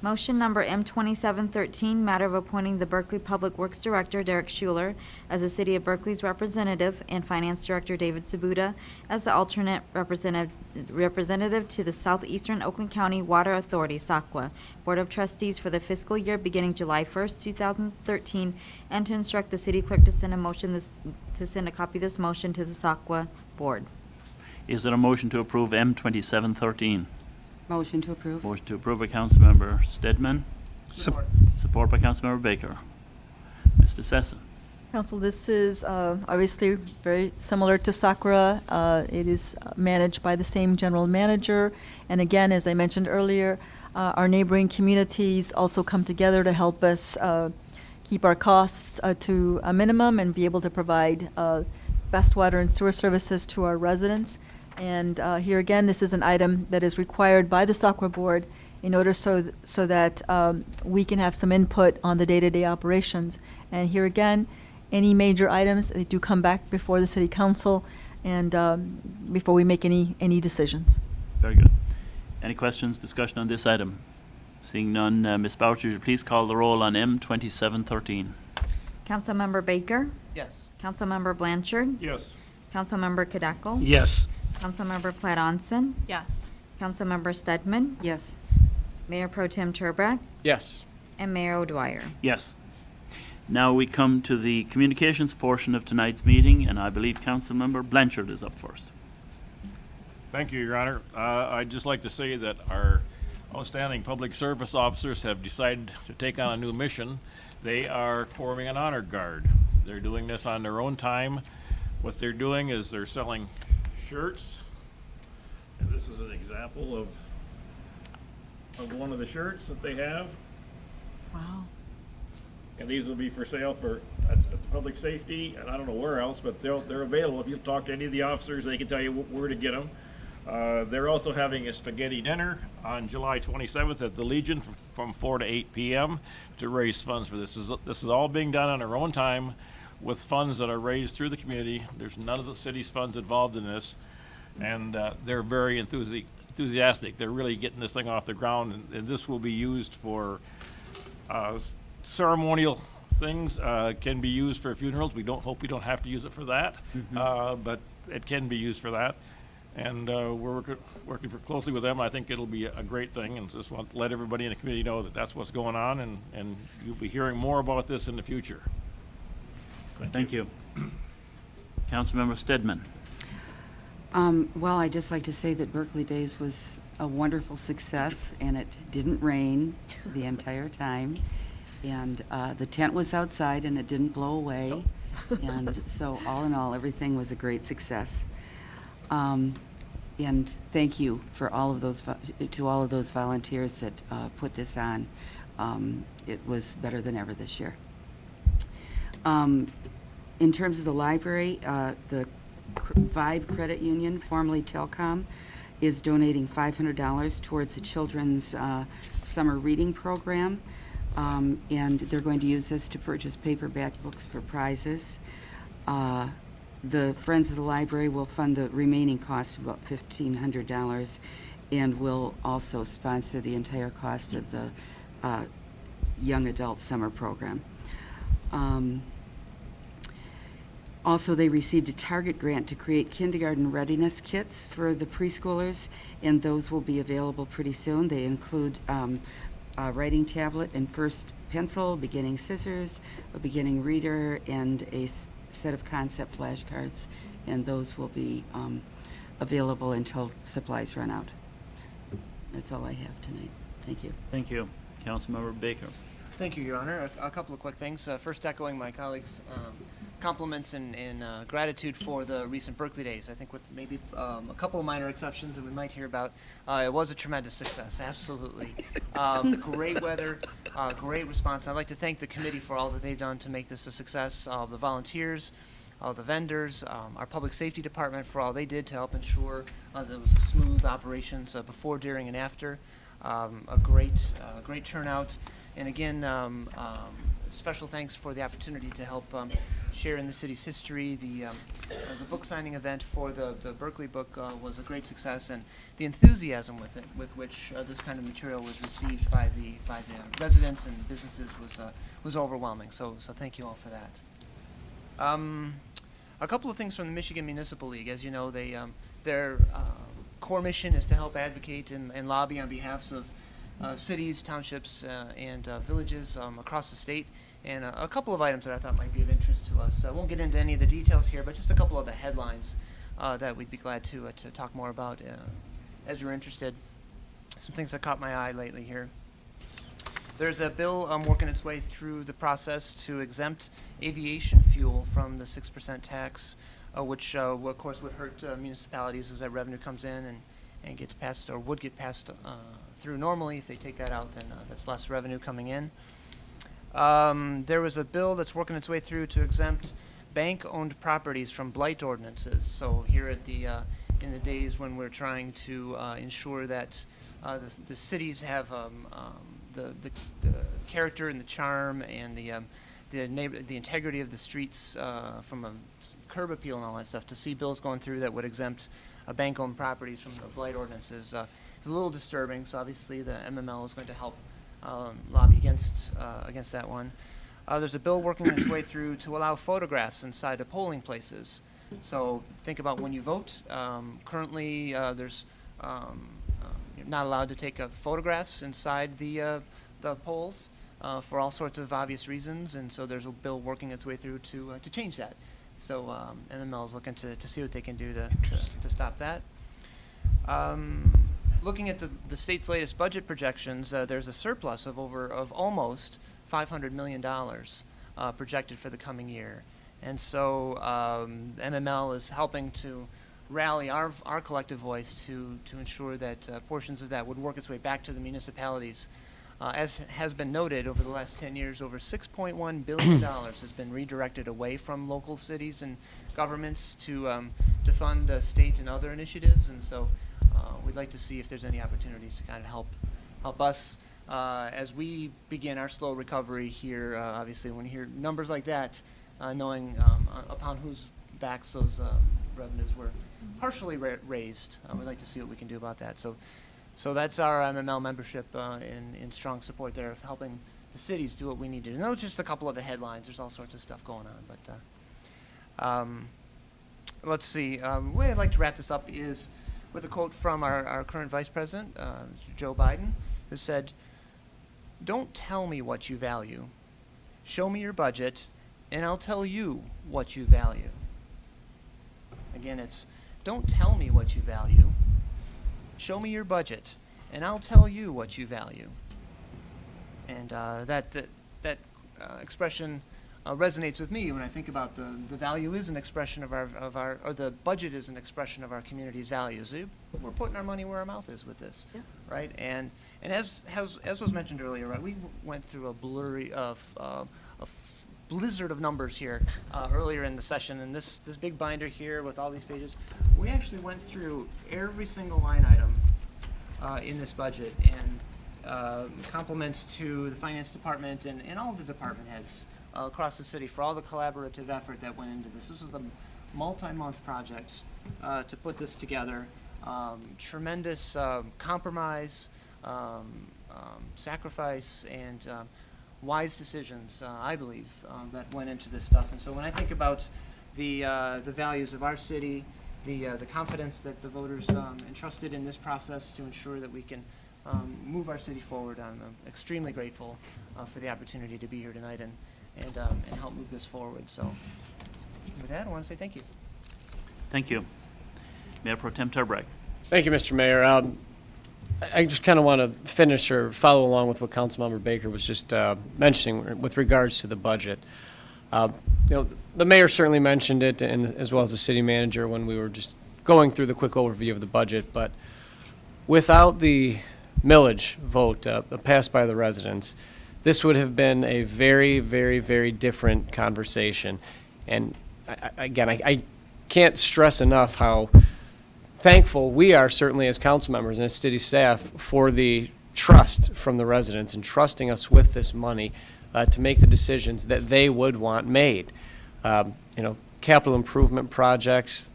Motion number M2713, matter of appointing the Berkeley Public Works Director Derek Schuler as the City of Berkeley's representative and Finance Director David Sabuda as the alternate representative to the Southeastern Oakland County Water Authority, SACWA, Board of Trustees for the fiscal year beginning July 1st, 2013, and to instruct the city clerk to send a copy of this motion to the SACWA Board. Is there a motion to approve M2713? Motion to approve. Motion to approve by Councilmember Stedman. Support by Councilmember Baker. Mr. Sessa. Council, this is obviously very similar to SACRA. It is managed by the same general manager. And again, as I mentioned earlier, our neighboring communities also come together to help us keep our costs to a minimum and be able to provide best water and sewer services to our residents. And here again, this is an item that is required by the SACRA board in order so that we can have some input on the day-to-day operations. And here again, any major items, they do come back before the city council and before we make any decisions. Very good. Any questions, discussion on this item? Seeing none, Ms. Boucher, would you please call the roll on M2713? Councilmember Baker, Yes. Councilmember Blanchard, Yes. Councilmember Kadeko, Yes. Councilmember Platt Onson, Yes. Councilmember Stedman, Yes. Mayor Pro Tem Turbrack, Yes. and Mayor O'Dwyer. Yes. Now we come to the communications portion of tonight's meeting, and I believe Councilmember Blanchard is up first. Thank you, Your Honor. I'd just like to say that our outstanding public service officers have decided to take on a new mission. They are forming an honor guard. They're doing this on their own time. What they're doing is they're selling shirts, and this is an example of one of the shirts that they have. Wow. And these will be for sale at public safety, and I don't know where else, but they're available. If you talk to any of the officers, they can tell you where to get them. They're also having a spaghetti dinner on July 27th at the Legion from 4 to 8 p.m. to raise funds for this. This is all being done on their own time with funds that are raised through the community. There's none of the city's funds involved in this, and they're very enthusiastic. They're really getting this thing off the ground, and this will be used for ceremonial things. Can be used for funerals. We don't have to use it for that, but it can be used for that. And we're working closely with them. I think it'll be a great thing, and just want to let everybody in the community know that that's what's going on, and you'll be hearing more about this in the future. Thank you. Councilmember Stedman. Well, I'd just like to say that Berkeley Days was a wonderful success, and it didn't rain the entire time. And the tent was outside, and it didn't blow away. And so all in all, everything was a great success. And thank you for all of those volunteers that put this on. It was better than ever this year. In terms of the library, the Vibe Credit Union, formerly Telcom, is donating $500 towards the children's summer reading program. and they're going to use this to purchase paperback books for prizes. The Friends of the Library will fund the remaining cost of about $1,500 and will also sponsor the entire cost of the young adult summer program. Also, they received a Target grant to create kindergarten readiness kits for the preschoolers, and those will be available pretty soon. They include a writing tablet and first pencil, beginning scissors, a beginning reader, and a set of concept flashcards, and those will be available until supplies run out. That's all I have tonight. Thank you. Thank you. Councilmember Baker. Thank you, Your Honor. A couple of quick things. First, echoing my colleagues' compliments and gratitude for the recent Berkley Days. I think with maybe a couple of minor exceptions that we might hear about, it was a tremendous success, absolutely. Great weather, great response. I'd like to thank the committee for all that they've done to make this a success, the volunteers, the vendors, our public safety department for all they did to help ensure there was smooth operations before, during, and after. A great turnout. And again, special thanks for the opportunity to help share in the city's history. The book signing event for the Berkley book was a great success, and the enthusiasm with which this kind of material was received by the residents and businesses was overwhelming. So thank you all for that. A couple of things from the Michigan Municipal League. As you know, their core mission is to help advocate and lobby on behalf of cities, townships, and villages across the state. And a couple of items that I thought might be of interest to us. I won't get into any of the details here, but just a couple of the headlines that we'd be glad to talk more about as you're interested. Some things that caught my eye lately here. There's a bill working its way through the process to exempt aviation fuel from the 6% tax, which of course would hurt municipalities as that revenue comes in and gets passed, or would get passed through normally. If they take that out, then that's less revenue coming in. There was a bill that's working its way through to exempt bank-owned properties from blight ordinances. So here at in the days when we're trying to ensure that the cities have the character and the charm and the integrity of the streets from a curb appeal and all that stuff, to see bills going through that would exempt bank-owned properties from the blight ordinances is a little disturbing. So obviously the MML is going to help lobby against that one. There's a bill working its way through to allow photographs inside the polling places. So think about when you vote. Currently, you're not allowed to take photographs inside the polls for all sorts of obvious reasons, and so there's a bill working its way through to change that. So MML is looking to see what they can do to stop that. Looking at the state's latest budget projections, there's a surplus of almost $500 million projected for the coming year. And so MML is helping to rally our collective voice to ensure that portions of that would work its way back to the municipalities. As has been noted, over the last 10 years, over $6.1 billion has been redirected away from local cities and governments to fund state and other initiatives. And so we'd like to see if there's any opportunities to kind of help us as we begin our slow recovery here. Obviously, when you hear numbers like that, knowing upon whose backs those revenues were partially raised, we'd like to see what we can do about that. So that's our MML membership in strong support there of helping the cities do what we need to do. And those are just a couple of the headlines. There's all sorts of stuff going on. But let's see. The way I'd like to wrap this up is with a quote from our current Vice President, Joe Biden, who said, "Don't tell me what you value. Show me your budget, and I'll tell you what you value." Again, it's don't tell me what you value. Show me your budget, and I'll tell you what you value. And that expression resonates with me when I think about the value is an expression of our or the budget is an expression of our community's values. We're putting our money where our mouth is with this, right? And as was mentioned earlier, right, we went through a blizzard of numbers here earlier in the session, and this big binder here with all these pages, we actually went through every single line item in this budget, and compliments to the finance department and all the department heads across the city for all the collaborative effort that went into this. This was a multi-month project to put this together. Tremendous compromise, sacrifice, and wise decisions, I believe, that went into this stuff. And so when I think about the values of our city, the confidence that the voters entrusted in this process to ensure that we can move our city forward, I'm extremely grateful for the opportunity to be here tonight and help move this forward. So with that, I want to say thank you. Thank you. Mayor Pro Tem Turbrack. Thank you, Mr. Mayor. I just kind of want to finish or follow along with what Councilmember Baker was just mentioning with regards to the budget. The mayor certainly mentioned it, and as well as the city manager when we were just going through the quick overview of the budget. But without the millage vote passed by the residents, this would have been a very, very, very different conversation. And I can't stress enough how thankful we are, certainly as council members and as city staff, for the trust from the residents and trusting us with this money to make the decisions that they would want made. Capital improvement projects,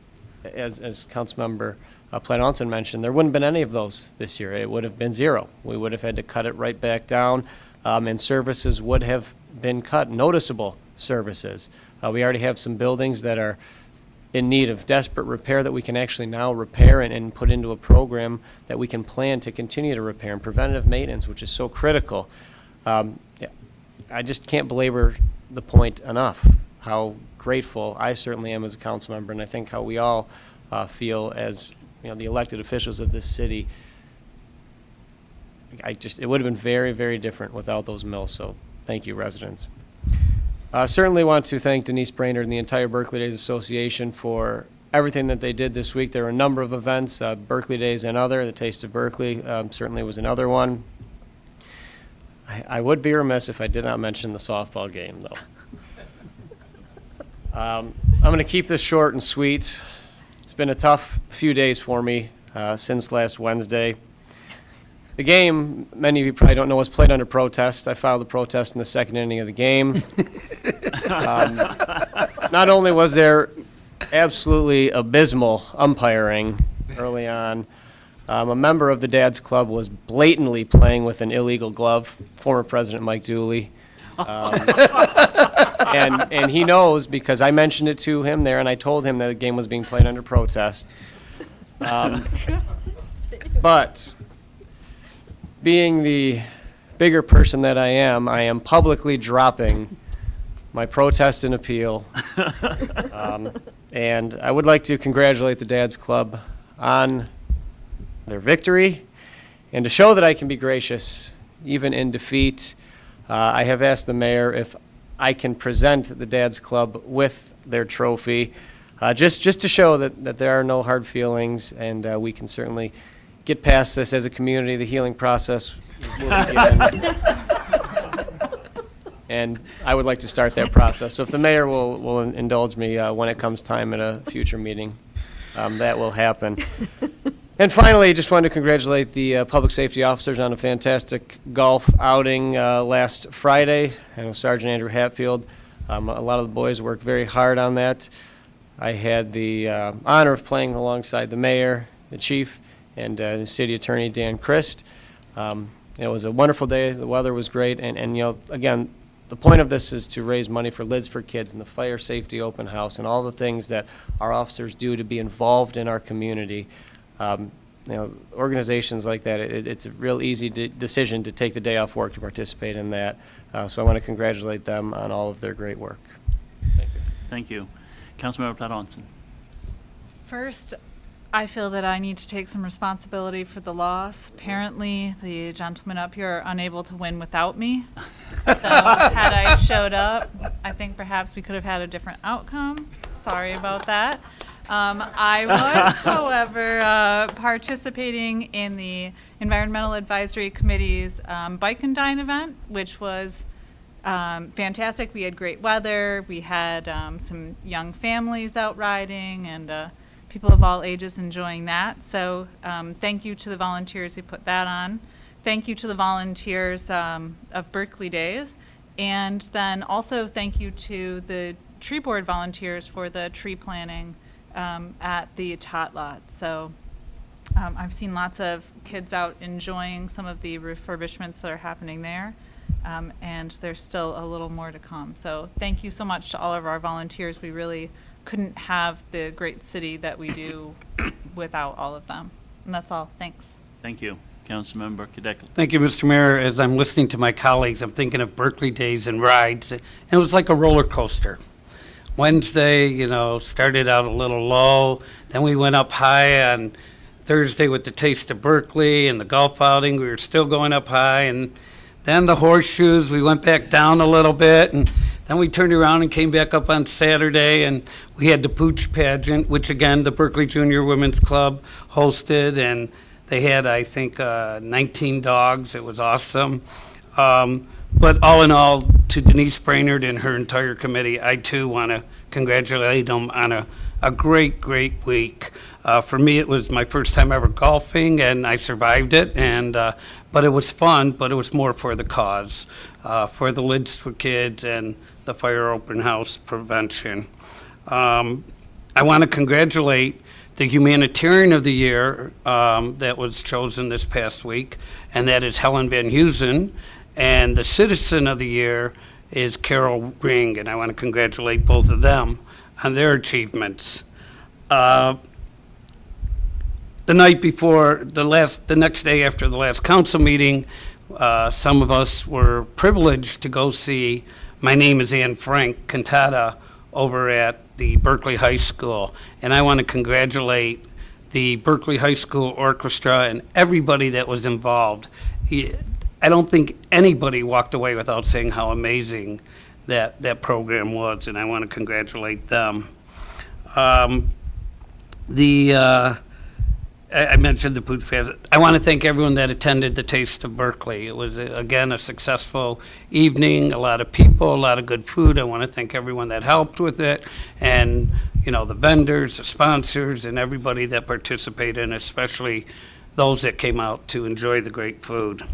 as Councilmember Platt-Onson mentioned, there wouldn't have been any of those this year. It would have been zero. We would have had to cut it right back down, and services would have been cut, noticeable services. We already have some buildings that are in need of desperate repair that we can actually now repair and put into a program that we can plan to continue to repair, and preventative maintenance, which is so critical. I just can't belabor the point enough how grateful I certainly am as a council member, and I think how we all feel as the elected officials of this city. It would have been very, very different without those mills, so thank you, residents. Certainly want to thank Denise Brainerd and the entire Berkley Days Association for everything that they did this week. There were a number of events, Berkley Days and other. The Taste of Berkley certainly was another one. I would be remiss if I did not mention the softball game, though. I'm going to keep this short and sweet. It's been a tough few days for me since last Wednesday. The game, many of you probably don't know, was played under protest. I filed a protest in the second inning of the game. Not only was there absolutely abysmal umpiring early on, a member of the Dad's Club was blatantly playing with an illegal glove, former President Mike Dooley. And he knows because I mentioned it to him there, and I told him that the game was being played under protest. But being the bigger person that I am publicly dropping my protest and appeal. And I would like to congratulate the Dad's Club on their victory, and to show that I can be gracious even in defeat. I have asked the mayor if I can present the Dad's Club with their trophy, just to show that there are no hard feelings, and we can certainly get past this as a community. The healing process will begin. And I would like to start that process. So if the mayor will indulge me when it comes time at a future meeting, that will happen. And finally, just wanted to congratulate the public safety officers on a fantastic golf outing last Friday. I know Sergeant Andrew Hatfield, a lot of the boys worked very hard on that. I had the honor of playing alongside the mayor, the chief, and the city attorney, Dan Christ. It was a wonderful day. The weather was great. And again, the point of this is to raise money for Lids for Kids and the Fire Safety Open House and all the things that our officers do to be involved in our community. Organizations like that, it's a real easy decision to take the day off work to participate in that. So I want to congratulate them on all of their great work. Thank you. Thank you. Councilmember Platt-Onson. First, I feel that I need to take some responsibility for the loss. Apparently, the gentlemen up here are unable to win without me. So had I showed up, I think perhaps we could have had a different outcome. Sorry about that. I was, however, participating in the Environmental Advisory Committee's Bike and Dine event, which was fantastic. We had great weather. We had some young families out riding and people of all ages enjoying that. So thank you to the volunteers who put that on. thank you to the volunteers of Berkley Days. And then also thank you to the tree board volunteers for the tree planting at the tot lot. So I've seen lots of kids out enjoying some of the refurbishments that are happening there. And there's still a little more to come. So thank you so much to all of our volunteers. We really couldn't have the great city that we do without all of them. And that's all. Thanks. Thank you. Councilmember Kadekli. Thank you, Mr. Mayor. As I'm listening to my colleagues, I'm thinking of Berkeley Days and rides. And it was like a roller coaster. Wednesday, started out a little low. Then we went up high on Thursday with the Taste of Berkeley and the golf outing. We were still going up high. And then the horseshoes, we went back down a little bit. And then we turned around and came back up on Saturday. And we had the Pooch Pageant, which, again, the Berkeley Junior Women's Club hosted. And they had, I think, 19 dogs. It was awesome. But all in all, to Denise Brainerd and her entire committee, I too want to congratulate them on a great, great week. For me, it was my first time ever golfing, and I survived it. But it was fun, but it was more for the cause, for the Lids for Kids and the fire open house prevention. I want to congratulate the Humanitarian of the Year that was chosen this past week, and that is Helen Van Heusen. And the Citizen of the Year is Carol Ring, and I want to congratulate both of them on their achievements. The night before, the next day after the last council meeting, some of us were privileged to go see My Name is Anne Frank cantata over at the Berkeley High School. And I want to congratulate the Berkeley High School Orchestra and everybody that was involved. I don't think anybody walked away without saying how amazing that program was, and I want to congratulate them. I mentioned the Pooch Pageant. I want to thank everyone that attended the Taste of Berkeley. It was, again, a successful evening, a lot of people, a lot of good food. I want to thank everyone that helped with it, and the vendors, the sponsors, and everybody that participated, and especially those that came out to enjoy the great food.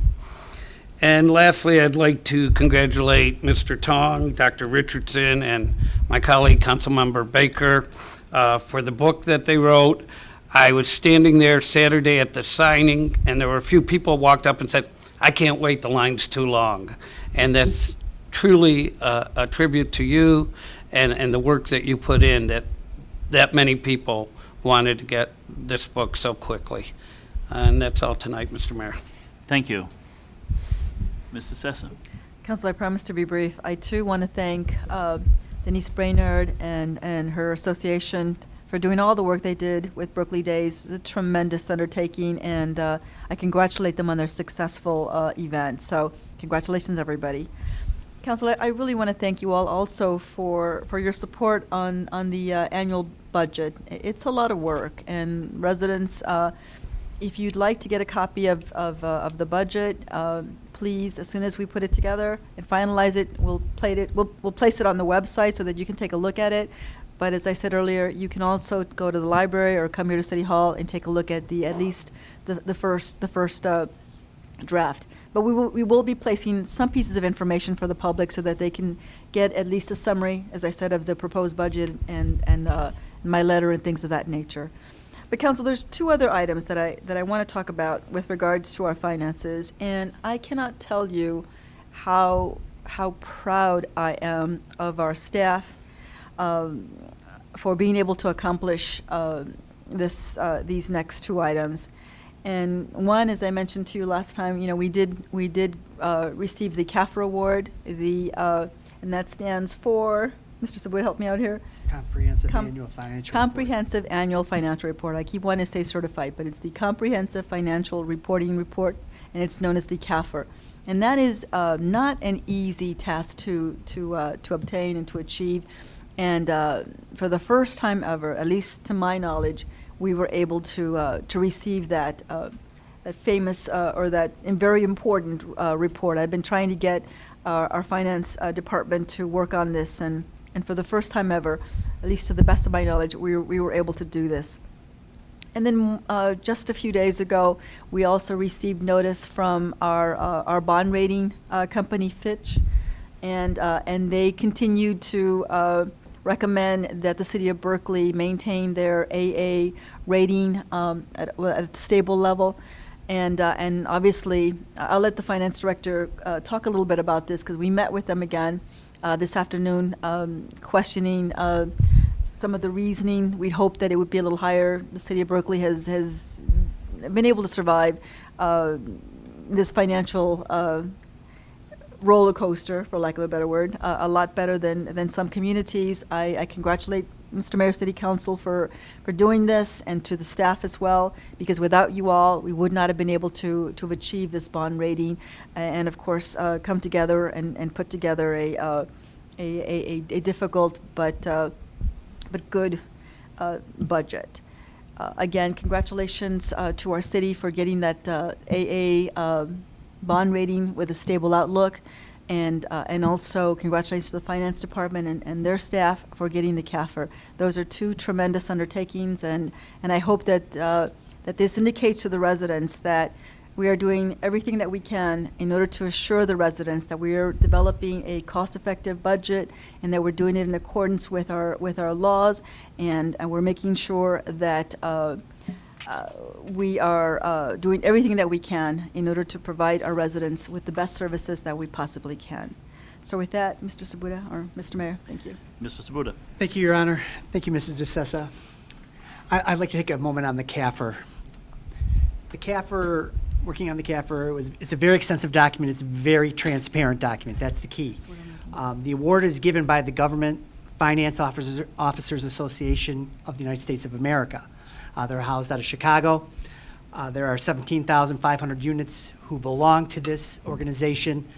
And lastly, I'd like to congratulate Mr. Tong, Dr. Richardson, and my colleague, Councilmember Baker, for the book that they wrote. I was standing there Saturday at the signing, and there were a few people walked up and said, "I can't wait, the line's too long." And that's truly a tribute to you and the work that you put in, that many people wanted to get this book so quickly. And that's all tonight, Mr. Mayor. Thank you. Mr. Sessa. Council, I promise to be brief. I too want to thank Denise Brainerd and her association for doing all the work they did with Berkeley Days. It's a tremendous undertaking, and I congratulate them on their successful event. So congratulations, everybody. Council, I really want to thank you all also for your support on the annual budget. It's a lot of work, and residents, if you'd like to get a copy of the budget, please, as soon as we put it together and finalize it, we'll place it on the website so that you can take a look at it. But as I said earlier, you can also go to the library or come here to City Hall and take a look at at least the first draft. But we will be placing some pieces of information for the public so that they can get at least a summary, as I said, of the proposed budget and my letter and things of that nature. But Council, there's two other items that I want to talk about with regards to our finances, and I cannot tell you how proud I am of our staff for being able to accomplish these next two items. And one, as I mentioned to you last time, we did receive the CAFR award, and that stands for, Mr. Subway, help me out here. Comprehensive Annual Financial Comprehensive Annual Financial Report. I keep wanting to say certified, but it's the Comprehensive Financial Reporting Report, and it's known as the CAFR. And that is not an easy task to obtain and to achieve. And for the first time ever, at least to my knowledge, we were able to receive that famous or that very important report. I've been trying to get our finance department to work on this, and for the first time ever, at least to the best of my knowledge, we were able to do this. And then just a few days ago, we also received notice from our bond rating company, Fitch, and they continued to recommend that the city of Berkeley maintain their AA rating at a stable level. And obviously, I'll let the finance director talk a little bit about this, because we met with them again this afternoon, questioning some of the reasoning. We'd hoped that it would be a little higher. The city of Berkeley has been able to survive this financial roller coaster, for lack of a better word, a lot better than some communities. I congratulate Mr. Mayor, City Council for doing this, and to the staff as well, because without you all, we would not have been able to have achieved this bond rating, and of course, come together and put together a difficult but good budget. Again, congratulations to our city for getting that AA bond rating with a stable outlook, and also congratulations to the finance department and their staff for getting the CAFR. Those are two tremendous undertakings, and I hope that that this indicates to the residents that we are doing everything that we can in order to assure the residents that we are developing a cost-effective budget, and that we're doing it in accordance with our laws, and we're making sure that we are doing everything that we can in order to provide our residents with the best services that we possibly can. So with that, Mr. Sabuda, or Mr. Mayor, thank you. Mr. Sabuda. Thank you, Your Honor. Thank you, Mrs. DeSessa. I'd like to take a moment on the CAFR. The CAFR, working on the CAFR, it's a very extensive document. It's a very transparent document. That's the key. The award is given by the Government Finance Officers Association of the United States of America. They're housed out of Chicago. There are 17,500 units who belong to this organization.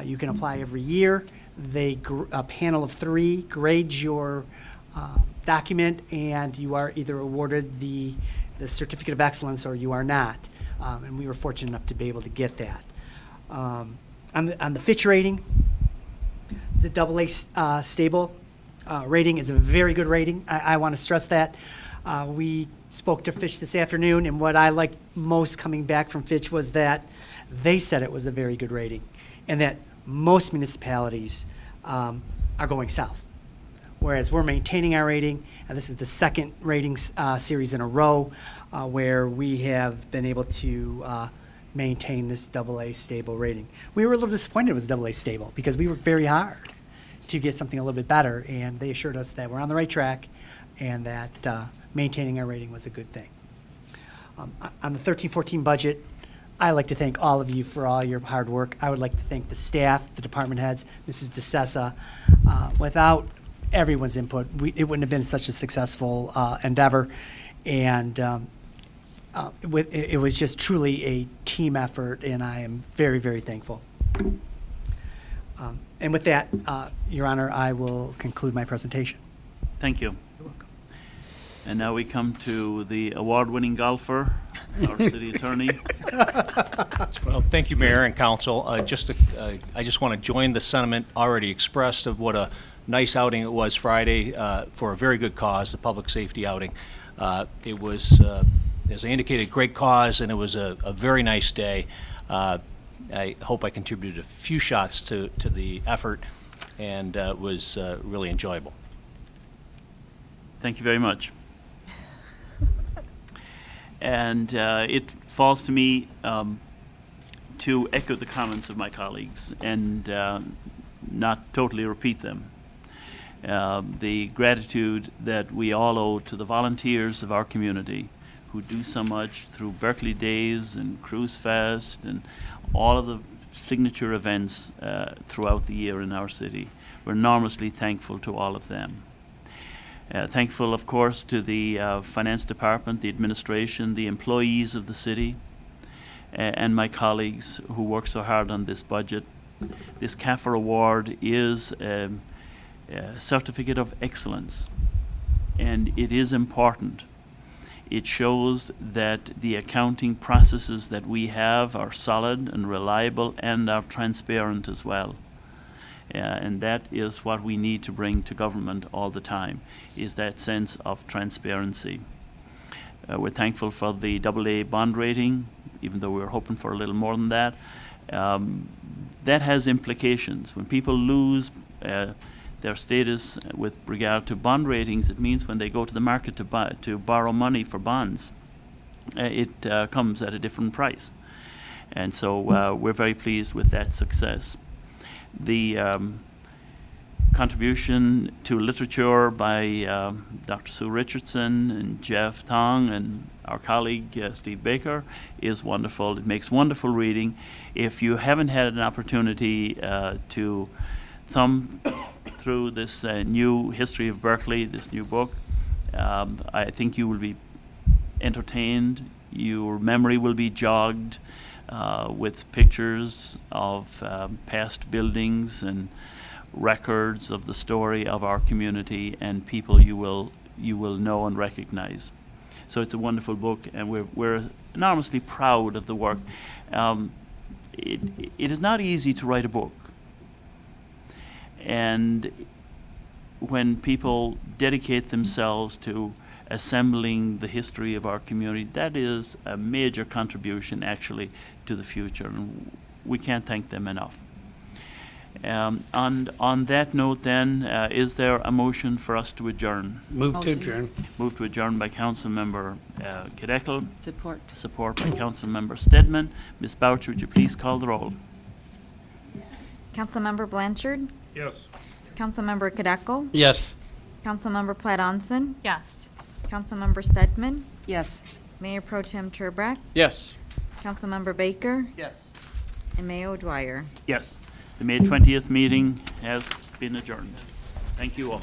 You can apply every year. A panel of 3 grades your document, and you are either awarded the Certificate of Excellence or you are not. And we were fortunate enough to be able to get that. On the Fitch rating, the AA stable rating is a very good rating. I want to stress that. We spoke to Fitch this afternoon, and what I liked most coming back from Fitch was that they said it was a very good rating, and that most municipalities are going south, whereas we're maintaining our rating, and this is the second rating series in a row where we have been able to maintain this AA stable rating. We were a little disappointed it was AA stable, because we worked very hard to get something a little bit better, and they assured us that we're on the right track and that maintaining our rating was a good thing. On the 13-14 budget, I'd like to thank all of you for all your hard work. I would like to thank the staff, the department heads, Mrs. DeSessa. Without everyone's input, it wouldn't have been such a successful endeavor, and it was just truly a team effort, and I am very, very thankful. And with that, Your Honor, I will conclude my presentation. Thank you. You're welcome. And now we come to the award-winning golfer, our city attorney. Well, thank you, Mayor and Council. I just want to join the sentiment already expressed of what a nice outing it was Friday for a very good cause, the public safety outing. It was, as I indicated, great cause, and it was a very nice day. I hope I contributed a few shots to the effort, and it was really enjoyable. Thank you very much. And it falls to me to echo the comments of my colleagues and not totally repeat them. The gratitude that we all owe to the volunteers of our community who do so much through Berkley Days and Cruise Fest and all of the signature events throughout the year in our city. We're enormously thankful to all of them. Thankful, of course, to the finance department, the administration, the employees of the city, and my colleagues who work so hard on this budget. This CAFR award is a certificate of excellence, and it is important. It shows that the accounting processes that we have are solid and reliable and are transparent as well. And that is what we need to bring to government all the time, is that sense of transparency. We're thankful for the AA bond rating, even though we were hoping for a little more than that. That has implications. When people lose their status with regard to bond ratings, it means when they go to the market to borrow money for bonds, it comes at a different price. And so we're very pleased with that success. The contribution to literature by Dr. Sue Richardson and Jeff Tong and our colleague Steve Baker is wonderful. It makes wonderful reading. If you haven't had an opportunity to thumb through this new history of Berkeley, this new book, I think you will be entertained. Your memory will be jogged with pictures of past buildings and records of the story of our community and people you will know and recognize. So it's a wonderful book, and we're enormously proud of the work. It is not easy to write a book, and when people dedicate themselves to assembling the history of our community, that is a major contribution actually to the future, and we can't thank them enough. On that note then, is there a motion for us to adjourn? Move to adjourn. Moved to adjourn by Councilmember Kadekel. Support. Support by Councilmember Stedman. Ms. Boucher, would you please call the roll? Councilmember Blanchard. Yes. Councilmember Kadekel. Yes. Councilmember Platt Onson. Yes. Councilmember Stedman. Yes. Mayor Pro Tem Turbrack. Yes. Councilmember Baker. Yes. And Mayor Dwyer. Yes. The May 20th meeting has been adjourned. Thank you all.